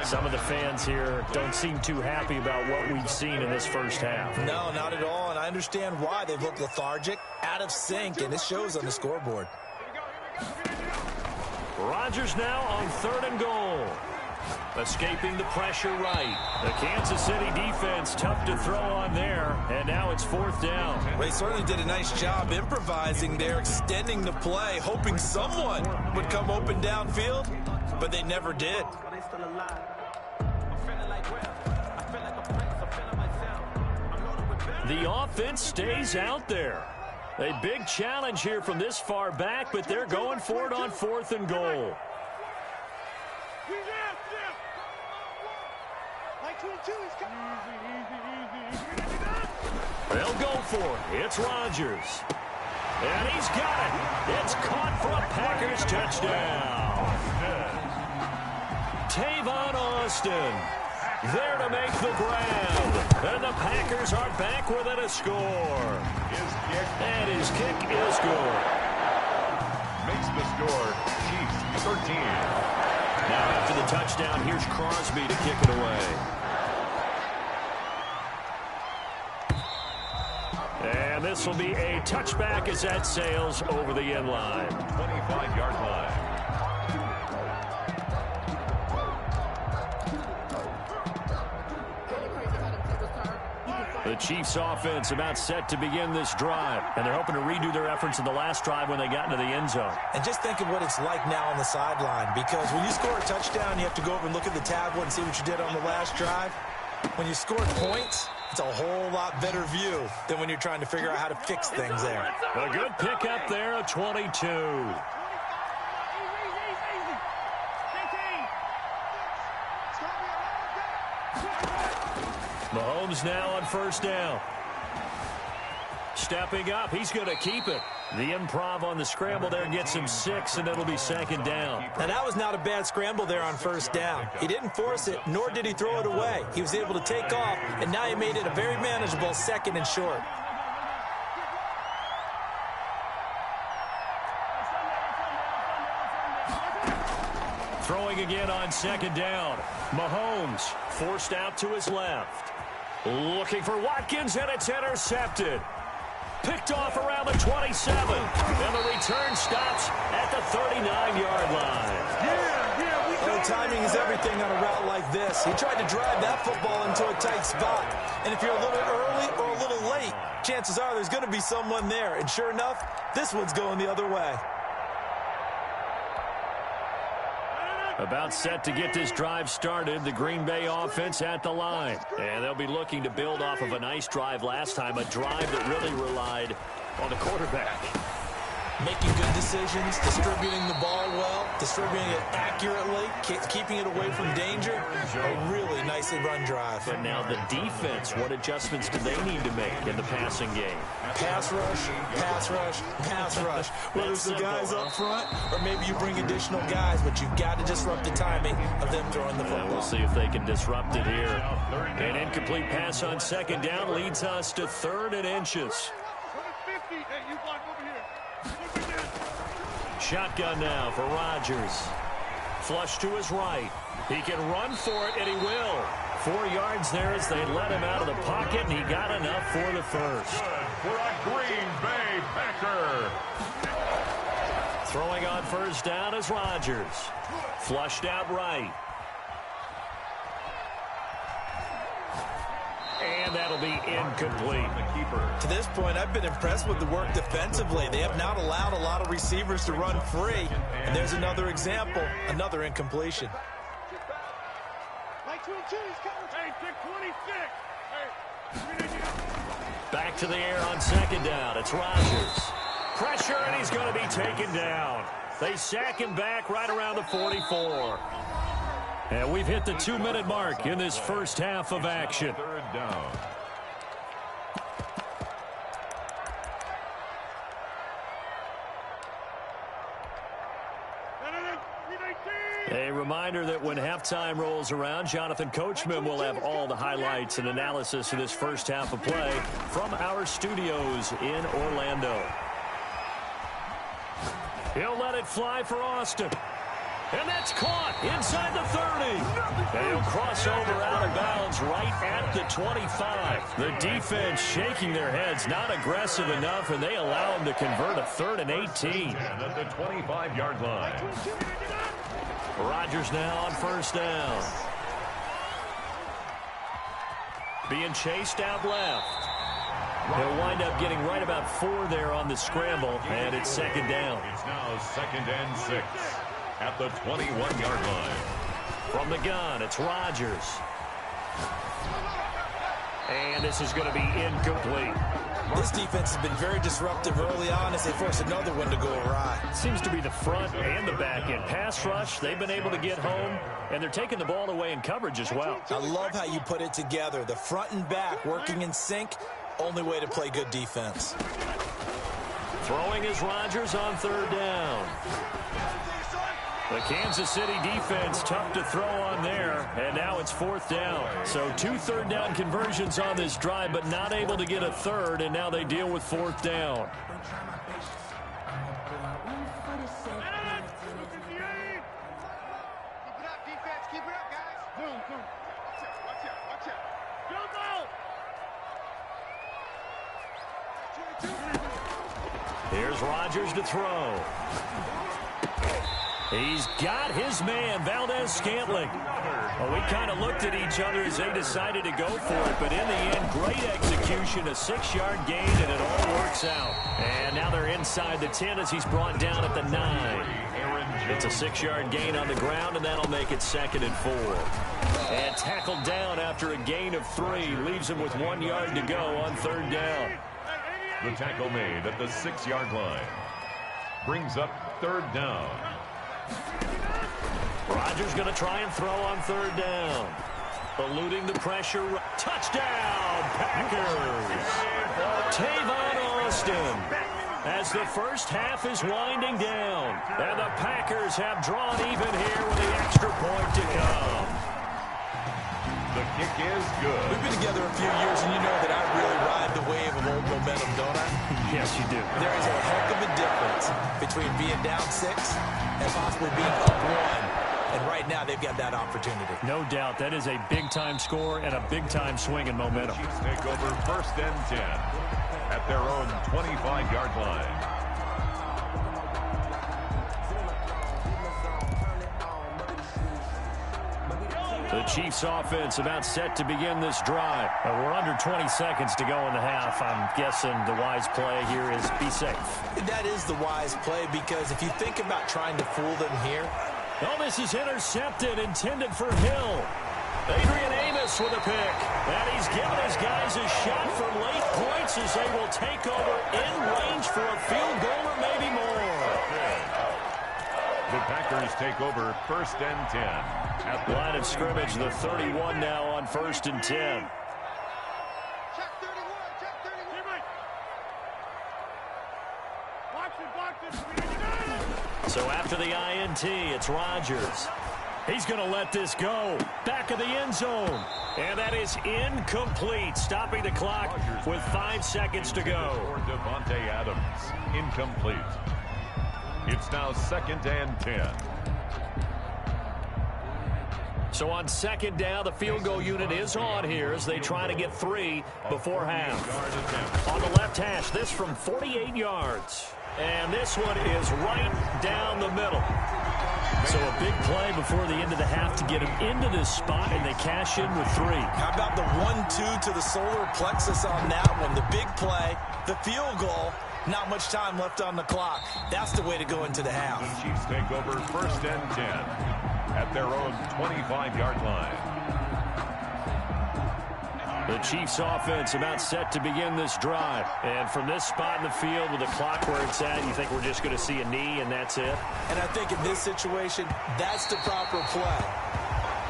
Some of the fans here don't seem too happy about what we've seen in this first half. No, not at all, and I understand why. They've looked lethargic, out of sync, and it shows on the scoreboard. Rodgers now on third and goal. Escaping the pressure right. The Kansas City defense tough to throw on there, and now it's fourth down. They certainly did a nice job improvising there, extending the play, hoping someone would come open downfield, but they never did. The offense stays out there. A big challenge here from this far back, but they're going for it on fourth and goal. They'll go for it. It's Rodgers. And he's got it. It's caught for a Packers touchdown. Tavon Austin there to make the grab. And the Packers are back within a score. And his kick is good. Makes the score Chiefs 13. Now after the touchdown, here's Crosby to kick it away. And this will be a touchback as that sails over the end line. 25-yard line. The Chiefs offense about set to begin this drive, and they're hoping to redo their efforts in the last drive when they got into the end zone. And just think of what it's like now on the sideline, because when you score a touchdown, you have to go over and look at the tablet and see what you did on the last drive. When you scored points, it's a whole lot better view than when you're trying to figure out how to fix things there. A good pickup there, a 22. Mahomes now on first down. Stepping up, he's going to keep it. The improv on the scramble there gets him 6, and it'll be second down. Now, that was not a bad scramble there on first down. He didn't force it, nor did he throw it away. He was able to take off, and now he made it a very manageable second and short. Throwing again on second down. Mahomes forced out to his left. Looking for Watkins, and it's intercepted. Picked off around the 27. And the return stops at the 39-yard line. timing is everything on a route like this. He tried to drive that football into a tight spot. And if you're a little early or a little late, chances are there's going to be someone there. And sure enough, this one's going the other way. About set to get this drive started, the Green Bay offense at the line. And they'll be looking to build off of a nice drive last time, a drive that really relied on the quarterback. Making good decisions, distributing the ball well, distributing it accurately, keeping it away from danger. A really nicely run drive. But now the defense, what adjustments do they need to make in the passing game? Pass rush, pass rush, pass rush. Whether it's the guys up front or maybe you bring additional guys, but you've got to disrupt the timing of them throwing the football. And we'll see if they can disrupt it here. An incomplete pass on second down leads us to 3rd and inches. Shotgun now for Rodgers. Flush to his right. He can run for it, and he will. 4 yards there as they let him out of the pocket, and he got enough for the first. For a Green Bay Packer. Throwing on first down is Rodgers. Flushed out right. And that'll be incomplete. To this point, I've been impressed with the work defensively. They have not allowed a lot of receivers to run free. And there's another example, another incompletion. Back to the air on second down. It's Rodgers. Pressure, and he's going to be taken down. They sack him back right around the 44. And we've hit the 2-minute mark in this first half of action. 3rd down. A reminder that when halftime rolls around, Jonathan Coachman will have all the highlights and analysis of this first half of play from our studios in Orlando. He'll let it fly for Austin. And that's caught inside the 30. And he'll cross over out of bounds right at the 25. The defense shaking their heads, not aggressive enough, and they allow him to convert a 3rd and 18. At the 25-yard line. Rodgers now on first down. Being chased out left. He'll wind up getting right about 4 there on the scramble, and it's second down. It's now 2nd and 6 at the 21-yard line. From the gun, it's Rodgers. And this is going to be incomplete. This defense has been very disruptive early on as they force another one to go awry. Seems to be the front and the back end. Pass rush, they've been able to get home, and they're taking the ball away in coverage as well. I love how you put it together. The front and back working in sync, only way to play good defense. Throwing is Rodgers on 3rd down. The Kansas City defense tough to throw on there, and now it's 4th down. So 2 3rd down conversions on this drive, but not able to get a 3rd, and now they deal with 4th down. Here's Rodgers to throw. He's got his man, Valdez-Scantling. Well, we kind of looked at each other as they decided to go for it, but in the end, great execution, a 6-yard gain, and it all works out. And now they're inside the 10 as he's brought down at the 9. It's a 6-yard gain on the ground, and that'll make it 2nd and 4. And tackled down after a gain of 3, leaves him with 1 yard to go on 3rd down. The tackle made at the 6-yard line. Brings up 3rd down. Rodgers going to try and throw on 3rd down. Eluding the pressure. Touchdown, Packers! Tavon Austin. As the first half is winding down. And the Packers have drawn even here with the extra point to come. The kick is good. We've been together a few years, and you know that I really ride the wave of old momentum, don't I? Yes, you do. There is a heck of a difference between being down 6 and possibly being up 1. And right now, they've got that opportunity. No doubt. That is a big-time score and a big-time swing in momentum. Chiefs take over 1st and 10 at their own 25-yard line. The Chiefs offense about set to begin this drive. We're under 20 seconds to go in the half. I'm guessing the wise play here is be safe. That is the wise play, because if you think about trying to fool them here. Oh, this is intercepted, intended for Hill. Adrian Amos with a pick. And he's given his guys a shot for late points as they will take over in range for a field goal or maybe more. The Packers take over 1st and 10. At the line of scrimmage, the 31 now on 1st and 10. Check 31, check 31. Box it. So after the INT, it's Rodgers. He's going to let this go. Back of the end zone. And that is incomplete, stopping the clock with 5 seconds to go. For Devontae Adams, incomplete. It's now 2nd and 10. So on 2nd down, the field goal unit is on here as they try to get 3 before half. On the left hash, this from 48 yards. And this one is right down the middle. So a big play before the end of the half to get him into this spot, and they cash in with 3. How about the 1-2 to the solar plexus on that one? The big play, the field goal, not much time left on the clock. That's the way to go into the half. The Chiefs take over 1st and 10 at their own 25-yard line. The Chiefs offense about set to begin this drive. And from this spot in the field with the clock where it's at, you think we're just going to see a knee and that's it? And I think in this situation, that's the proper play.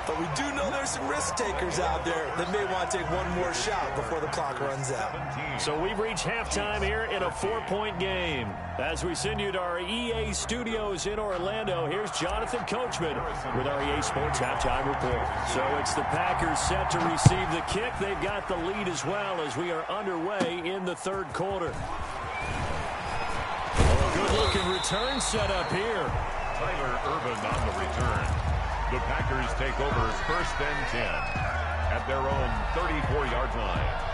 But we do know there's some risk takers out there that may want to take one more shot before the clock runs out. So we've reached halftime here in a 4-point game. As we send you to our EA studios in Orlando, here's Jonathan Coachman with our EA Sports Halftime Report. So it's the Packers set to receive the kick. They've got the lead as well as we are underway in the 3rd quarter. Oh, a good-looking return set up here. Tyler Ervin on the return. The Packers take over 1st and 10 at their own 34-yard line.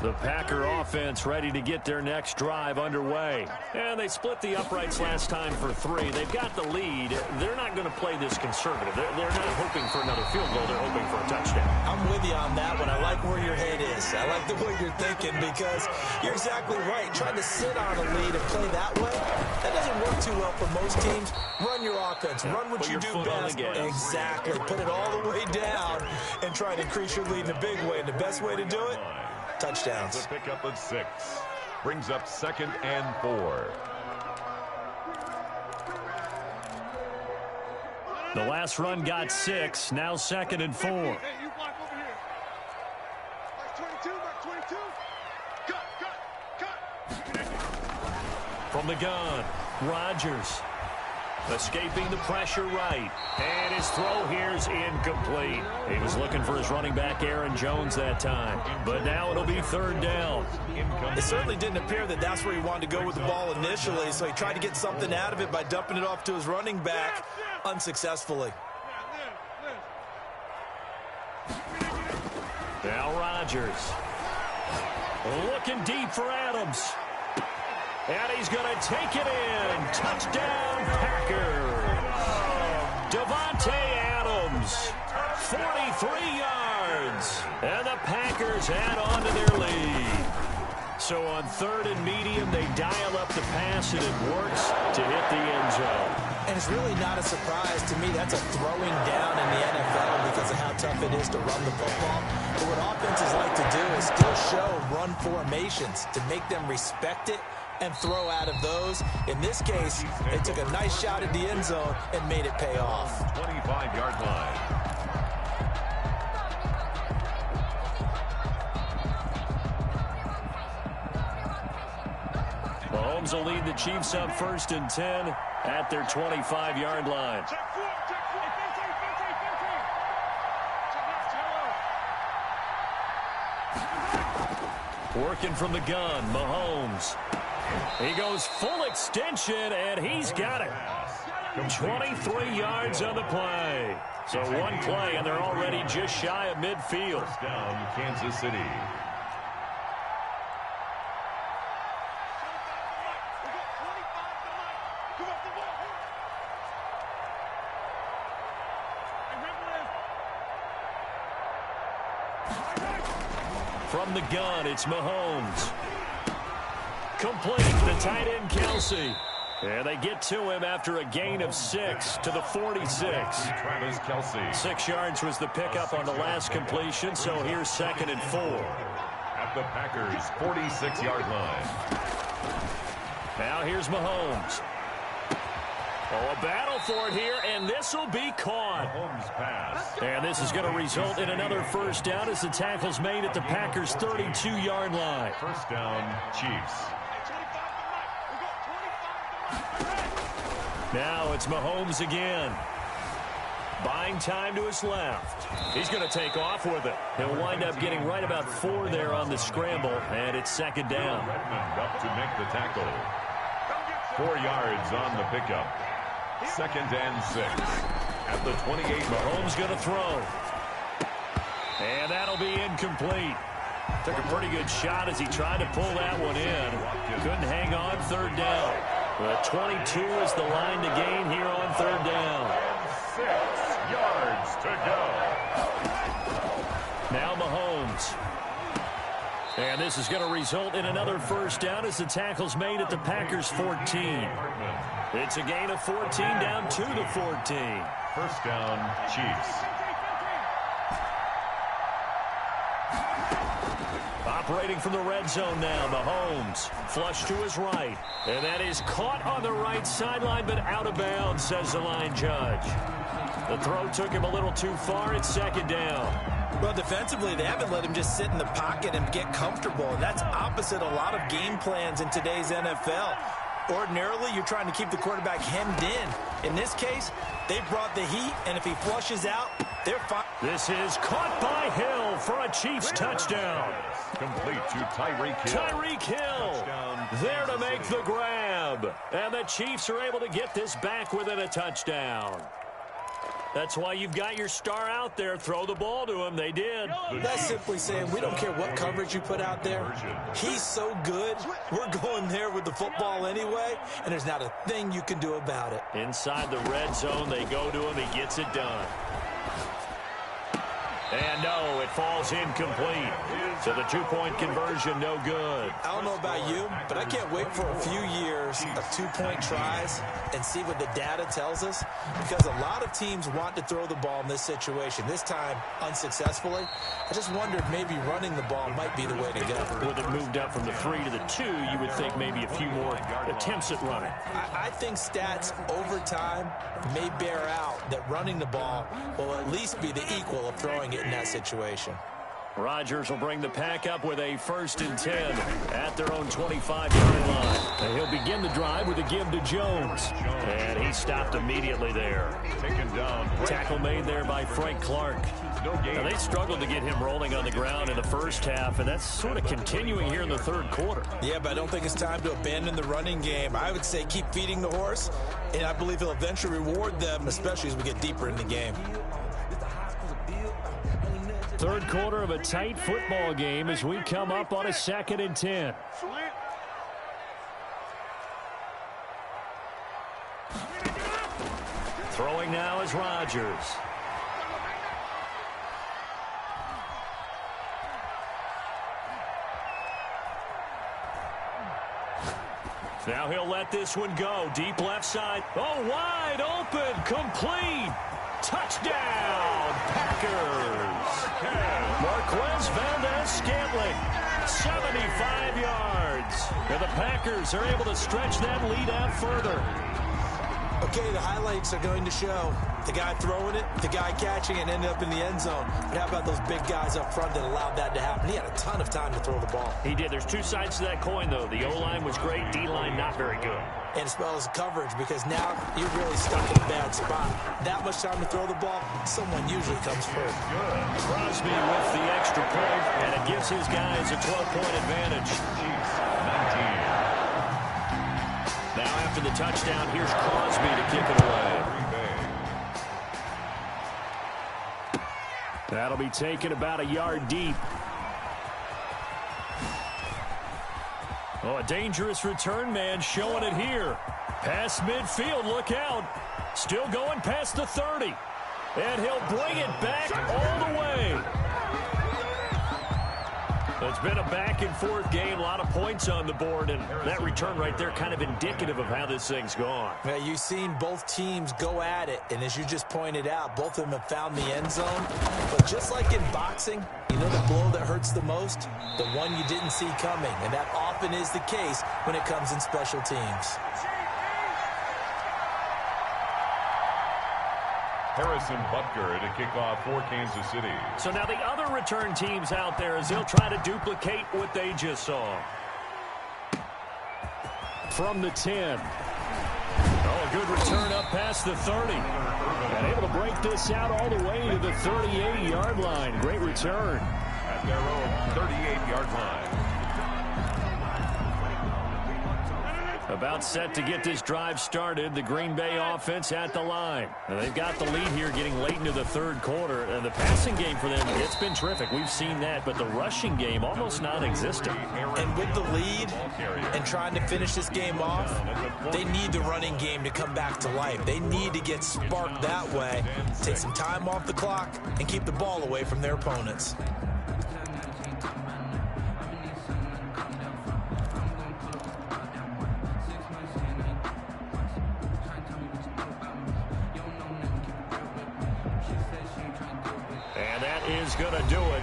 The Packer offense ready to get their next drive underway. And they split the uprights last time for 3. They've got the lead. They're not going to play this conservative. They're not hoping for another field goal. They're hoping for a touchdown. I'm with you on that one. I like where your head is. I like the way you're thinking, because you're exactly right. Trying to sit on a lead and play that way, that doesn't work too well for most teams. Run your offense. Run what you do best. Exactly. Put it all the way down and try to increase your lead in a big way. And the best way to do it, touchdowns. The pickup of 6 brings up 2nd and 4. The last run got 6. Now 2nd and 4. Hey, you block over here. Mark 22. Cut. From the gun, Rodgers. Escaping the pressure right. And his throw here's incomplete. He was looking for his running back, Aaron Jones, that time. But now it'll be 3rd down. It certainly didn't appear that that's where he wanted to go with the ball initially, so he tried to get something out of it by dumping it off to his running back unsuccessfully. Now Rodgers. Looking deep for Adams. And he's going to take it in. Touchdown, Packers. Devontae Adams, 43 yards. And the Packers add on to their lead. So on 3rd and medium, they dial up the pass, and it works to hit the end zone. And it's really not a surprise to me. That's a throwing down in the NFL because of how tough it is to run the football. But what offenses like to do is still show run formations to make them respect it and throw out of those. In this case, they took a nice shot at the end zone and made it pay off. 25-yard line. Mahomes will lead the Chiefs up 1st and 10 at their 25-yard line. Working from the gun, Mahomes. He goes full extension, and he's got it. 23 yards on the play. So one play, and they're already just shy of midfield. First down, Kansas City. From the gun, it's Mahomes. Complete, the tight end, Kelsey. And they get to him after a gain of 6 to the 46. Travis Kelsey. 6 yards was the pickup on the last completion, so here's 2nd and 4. At the Packers' 46-yard line. Now here's Mahomes. Oh, a battle for it here, and this will be caught. Mahomes pass. And this is going to result in another first down as the tackle's made at the Packers' 32-yard line. First down, Chiefs. Now it's Mahomes again. Buying time to his left. He's going to take off with it. He'll wind up getting right about 4 there on the scramble, and it's 2nd down. Redmond up to make the tackle. 4 yards on the pickup. 2nd and 6. At the 28, Mahomes going to throw. And that'll be incomplete. Took a pretty good shot as he tried to pull that one in. Couldn't hang on, 3rd down. The 22 is the line to gain here on 3rd down. 6 yards to go. Now Mahomes. And this is going to result in another first down as the tackle's made at the Packers' 14. It's a gain of 14 down to the 14. First down, Chiefs. Operating from the red zone now, Mahomes. Flush to his right. And that is caught on the right sideline, but out of bounds, says the line judge. The throw took him a little too far. It's 2nd down. Well, defensively, they haven't let him just sit in the pocket and get comfortable. And that's opposite a lot of game plans in today's NFL. Ordinarily, you're trying to keep the quarterback hemmed in. In this case, they brought the heat, and if he flushes out, they're fine. This is caught by Hill for a Chiefs touchdown. Complete to Tyreek Hill. Tyreek Hill there to make the grab. And the Chiefs are able to get this back within a touchdown. That's why you've got your star out there. Throw the ball to him. They did. That's simply saying we don't care what coverage you put out there. He's so good. We're going there with the football anyway, and there's not a thing you can do about it. Inside the red zone, they go to him. He gets it done. And no, it falls incomplete. So the 2-point conversion, no good. I don't know about you, but I can't wait for a few years of 2-point tries and see what the data tells us, because a lot of teams want to throw the ball in this situation. This time, unsuccessfully. I just wondered maybe running the ball might be the way to go. With it moved up from the 3 to the 2, you would think maybe a few more attempts at running. I think stats over time may bear out that running the ball will at least be the equal of throwing it in that situation. Rodgers will bring the pack up with a 1st and 10 at their own 25-yard line. And he'll begin the drive with a give to Jones. And he stopped immediately there. Taken down. Tackle made there by Frank Clark. Now, they struggled to get him rolling on the ground in the first half, and that's sort of continuing here in the 3rd quarter. Yeah, but I don't think it's time to abandon the running game. I would say keep feeding the horse, and I believe he'll eventually reward them, especially as we get deeper in the game. 3rd quarter of a tight football game as we come up on a 2nd and 10. Throwing now is Rodgers. Now he'll let this one go. Deep left side. Oh, wide open. Complete. Touchdown, Packers. Marquez Valdez-Scantling, 75 yards. And the Packers are able to stretch that lead out further. Okay, the highlights are going to show the guy throwing it, the guy catching it, ended up in the end zone. But how about those big guys up front that allowed that to happen? He had a ton of time to throw the ball. He did. There's 2 sides to that coin, though. The O-line was great. D-line not very good. And as well as coverage, because now you're really stuck in a bad spot. That much time to throw the ball, someone usually comes first. Crosby with the extra point, and it gives his guys a 12-point advantage. Chiefs, 19. Now after the touchdown. Here's Crosby to kick it away. That'll be taken about a yard deep. Oh, a dangerous return man showing it here. Past midfield, look out. Still going past the 30. And he'll bring it back all the way. It's been a back-and-forth game, a lot of points on the board, and that return right there kind of indicative of how this thing's gone. Yeah, you've seen both teams go at it, and as you just pointed out, both of them have found the end zone. But just like in boxing, you know the blow that hurts the most? The one you didn't see coming, and that often is the case when it comes in special teams. Harrison Butker to kick off for Kansas City. So now the other return teams out there as they'll try to duplicate what they just saw. From the 10. Oh, a good return up past the 30. And able to break this out all the way to the 38-yard line. Great return. At their own 38-yard line. About set to get this drive started. The Green Bay offense at the line. And they've got the lead here getting late into the third quarter. And the passing game for them, it's been terrific. We've seen that. But the rushing game, almost non-existent. And with the lead and trying to finish this game off, they need the running game to come back to life. They need to get sparked that way, take some time off the clock, and keep the ball away from their opponents. Is going to do it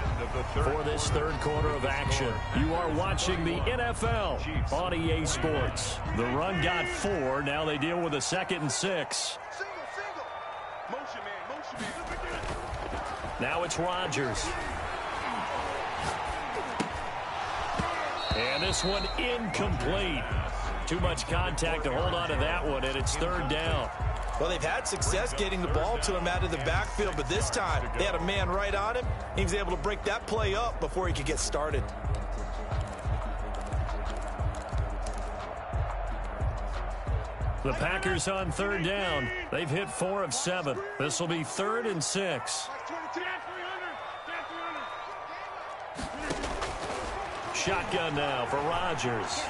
for this third quarter of action. You are watching the NFL on EA Sports. The run got 4. Now they deal with a 2nd and 6. Now it's Rodgers. And this one incomplete. Too much contact to hold on to that one, and it's 3rd down. Well, they've had success getting the ball to him out of the backfield, but this time they had a man right on him. He was able to break that play up before he could get started. The Packers on 3rd down. They've hit 4 of 7. This will be 3rd and 6. Shotgun now for Rodgers.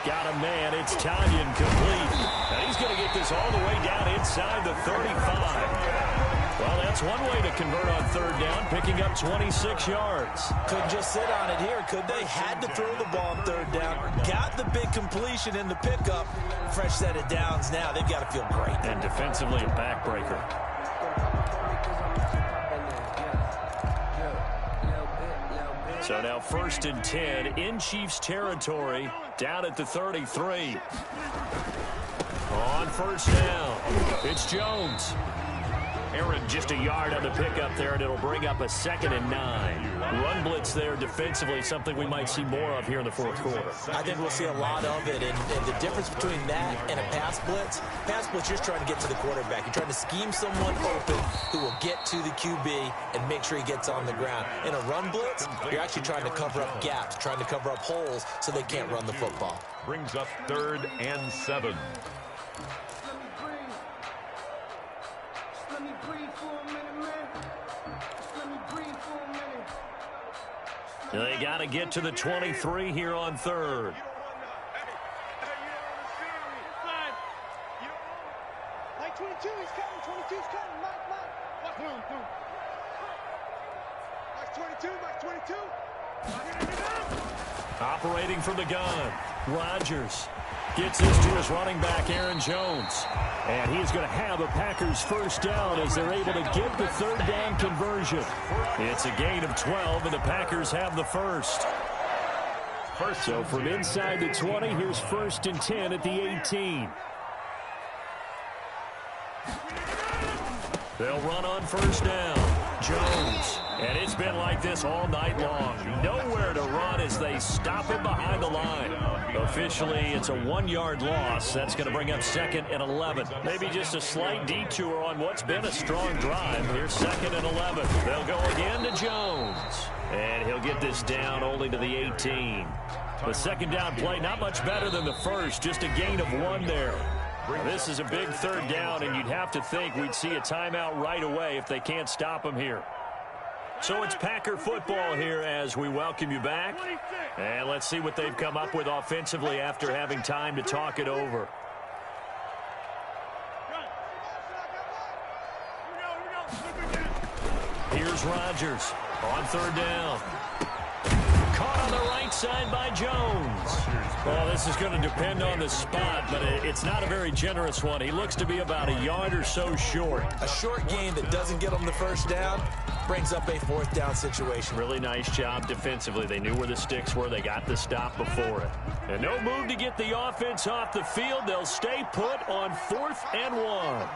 Got a man. It's Tanyan complete. And he's going to get this all the way down inside the 35. Well, that's one way to convert on 3rd down, picking up 26 yards. Couldn't just sit on it here, could they? Had to throw the ball on 3rd down. Got the big completion in the pickup. Fresh set of downs now. They've got to feel great. And defensively, a backbreaker. So now 1st and 10 in Chiefs territory, down at the 33. On 1st down, it's Jones. Aaron just a yard on the pickup there, and it'll bring up a 2nd and 9. Run blitz there defensively, something we might see more of here in the 4th quarter. I think we'll see a lot of it, and the difference between that and a pass blitz, you're just trying to get to the quarterback. You're trying to scheme someone open who will get to the QB and make sure he gets on the ground. In a run blitz, you're actually trying to cover up gaps, trying to cover up holes so they can't run the football. Brings up 3rd and 7. They got to get to the 23 here on 3rd. Mike 22, he's coming. 22's coming. Mike. Mike 22. Operating from the gun. Rodgers gets this to his running back, Aaron Jones. And he's going to have a Packers 1st down as they're able to get the 3rd down conversion. It's a gain of 12, and the Packers have the 1st. So from inside the 20, here's 1st and 10 at the 18. They'll run on 1st down. Jones And it's been like this all night long. Nowhere to run as they stop him behind the line. Officially, it's a 1-yard loss. That's going to bring up 2nd and 11. Maybe just a slight detour on what's been a strong drive. Here's 2nd and 11. They'll go again to Jones. And he'll get this down only to the 18. The second down play, not much better than the first. Just a gain of 1 there. This is a big 3rd down, and you'd have to think we'd see a timeout right away if they can't stop him here. So it's Packer football here as we welcome you back. And let's see what they've come up with offensively after having time to talk it over. Here's Rodgers on 3rd down. Caught on the right side by Jones. Well, this is going to depend on the spot, but it's not a very generous one. He looks to be about a yard or so short. A short gain that doesn't get him the first down brings up a 4th down situation. Really nice job defensively. They knew where the sticks were. They got the stop before it. And no move to get the offense off the field. They'll stay put on 4th and 1.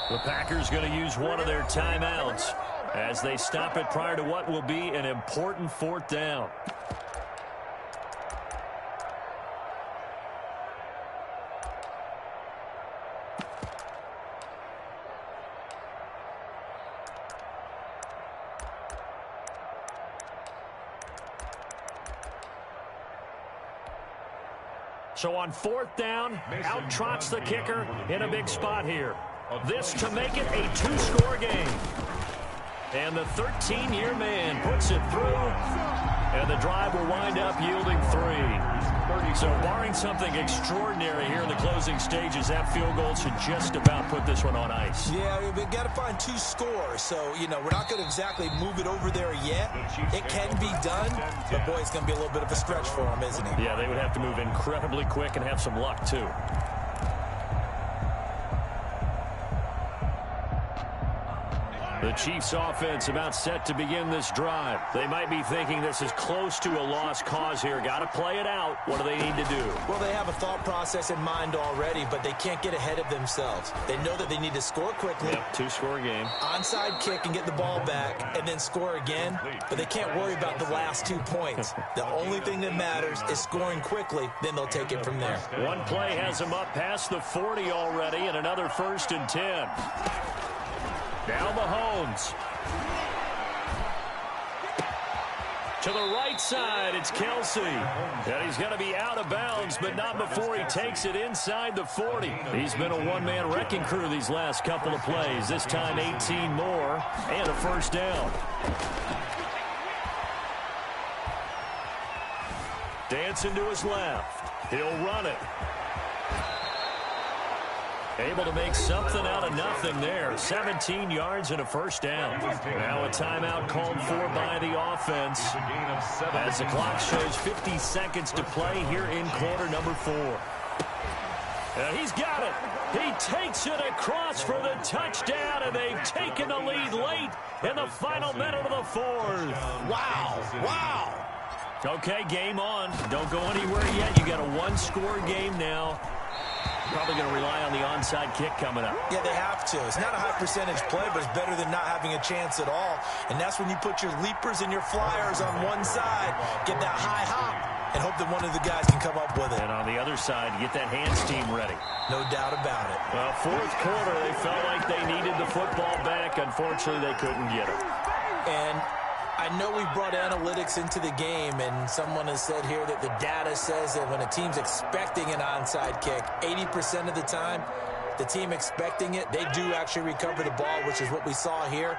The Packers going to use one of their timeouts as they stop it prior to what will be an important 4th down. So on 4th down, out trots the kicker in a big spot here. This to make it a 2-score game. And the 13-year man puts it through. And the drive will wind up yielding 3. So barring something extraordinary here in the closing stages, that field goal should just about put this one on ice. Yeah, we've got to find 2 scores. So, we're not going to exactly move it over there yet. It can be done, but boy, it's going to be a little bit of a stretch for him, isn't it? Yeah, they would have to move incredibly quick and have some luck, too. The Chiefs offense about set to begin this drive. They might be thinking this is close to a lost cause here. Got to play it out. What do they need to do? Well, they have a thought process in mind already, but they can't get ahead of themselves. They know that they need to score quickly. Yep, 2-score game. Onside kick and get the ball back and then score again, but they can't worry about the last 2 points. The only thing that matters is scoring quickly, then they'll take it from there. One play has them up past the 40 already, and another 1st and 10. Now Mahomes. To the right side, it's Kelsey. And he's going to be out of bounds, but not before he takes it inside the 40. He's been a one-man wrecking crew these last couple of plays. This time 18 more and a 1st down. Dancing to his left. He'll run it. Able to make something out of nothing there. 17 yards and a 1st down. Now a timeout called for by the offense as the clock shows 50 seconds to play here in quarter number 4. And he's got it. He takes it across for the touchdown, and they've taken the lead late in the final minute of the 4th. Wow. Wow. Okay, game on. Don't go anywhere yet. You got a 1-score game now. Probably going to rely on the onside kick coming up. Yeah, they have to. It's not a high percentage play, but it's better than not having a chance at all. And that's when you put your leapers and your flyers on one side, get that high hop, and hope that one of the guys can come up with it. And on the other side, get that hands team ready. No doubt about it. Well, 4th quarter, they felt like they needed the football back. Unfortunately, they couldn't get it. And I know we brought analytics into the game, and someone has said here that the data says that when a team's expecting an onside kick, 80% of the time, the team expecting it, they do actually recover the ball, which is what we saw here.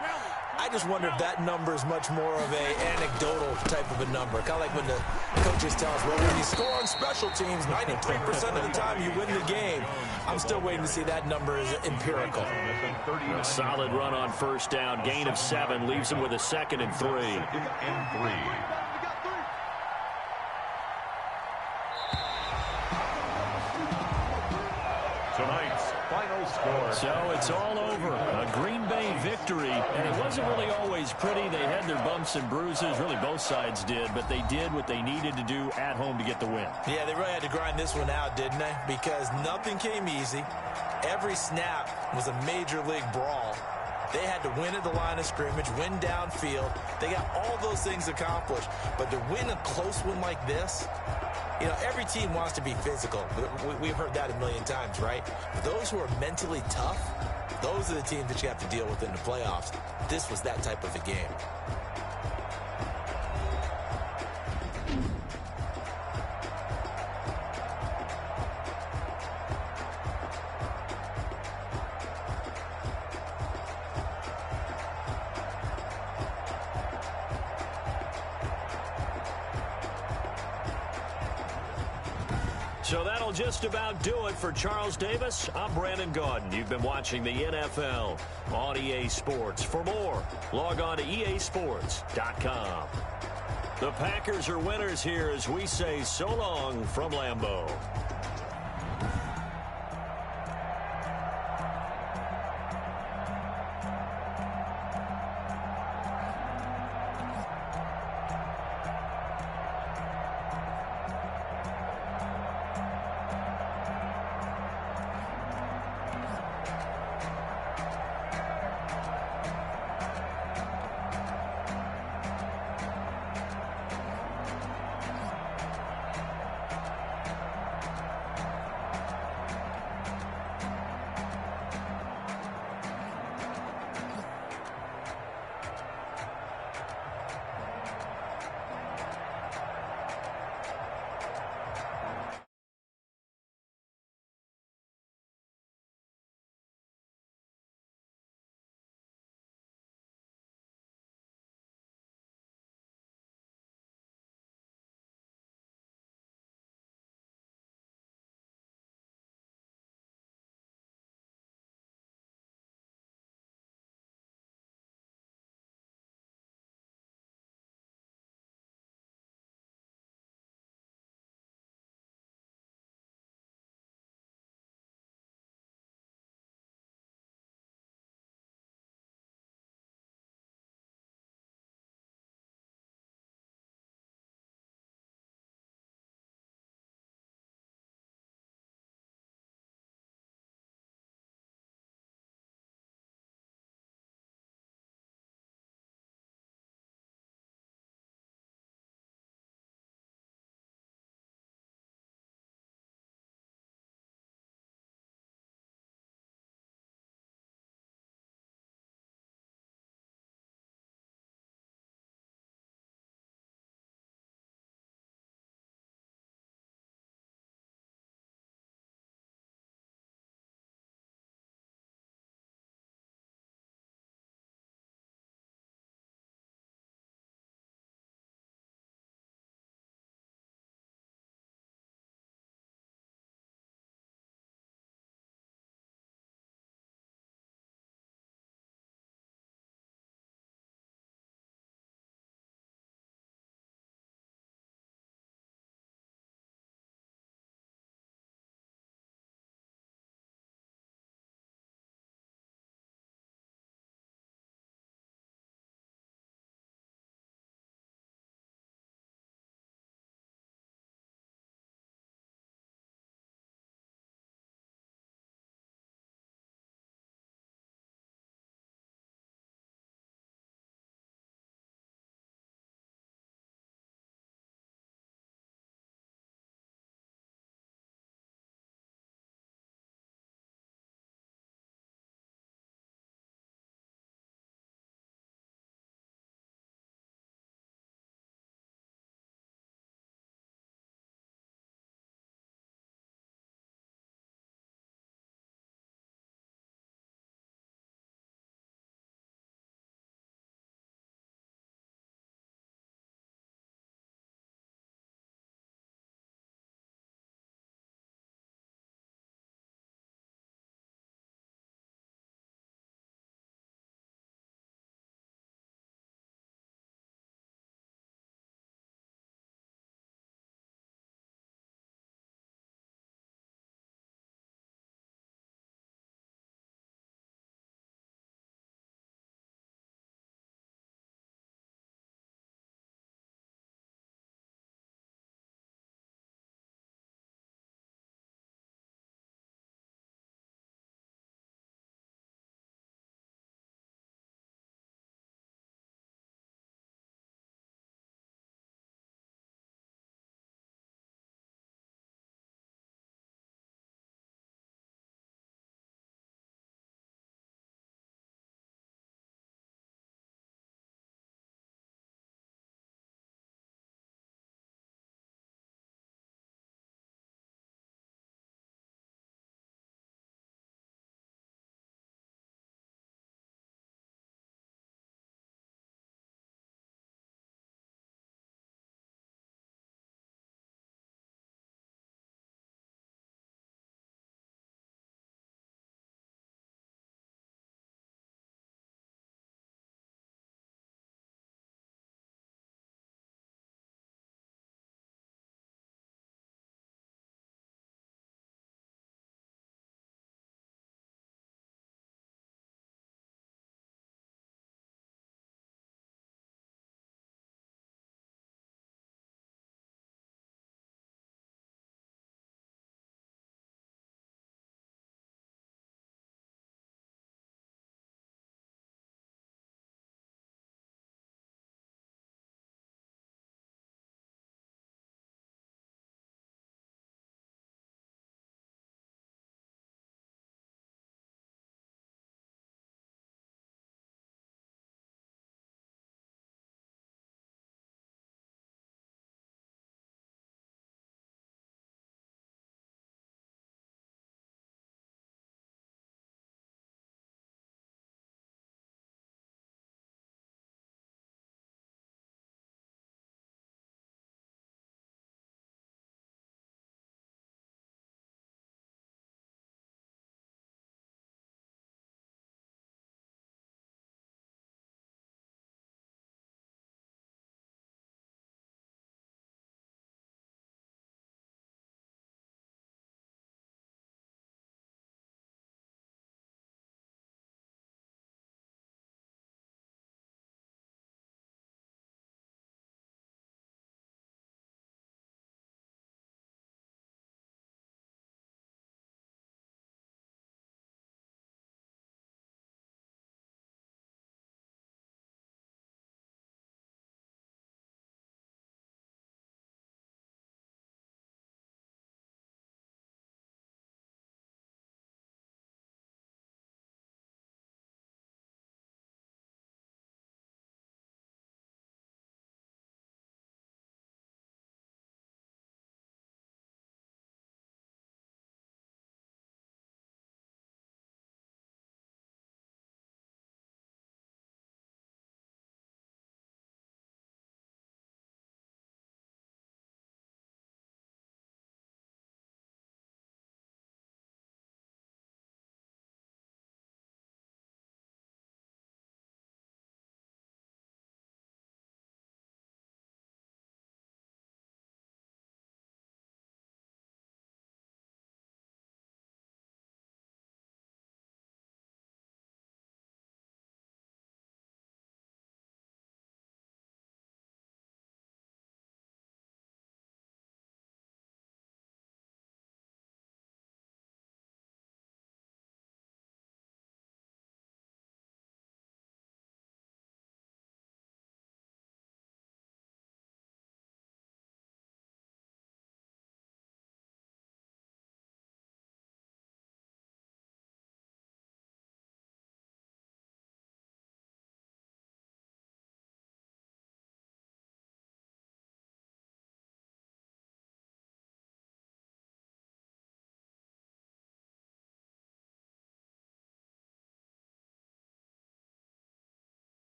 I just wonder if that number is much more of a anecdotal type of a number. Kind of like when the coaches tell us, well, when you score on special teams, 93% of the time you win the game. I'm still waiting to see that number is empirical. A solid run on 1st down. Gain of 7 leaves him with a 2nd and 3. Tonight's final score. So it's all over. A Green Bay victory, and it wasn't really always pretty. They had their bumps and bruises. Really, both sides did, but they did what they needed to do at home to get the win. Yeah, they really had to grind this one out, didn't they? Because nothing came easy. Every snap was a major league brawl. They had to win at the line of scrimmage, win downfield. They got all those things accomplished. But to win a close one like this, you know, every team wants to be physical. We've heard that a million times, right? But those who are mentally tough, those are the teams that you have to deal with in the playoffs. This was that type of a game. So that'll just about do it for Charles Davis. I'm Brandon Gaudin. You've been watching the NFL on EA Sports. For more, log on to easports.com. The Packers are winners here as we say so long from Lambeau.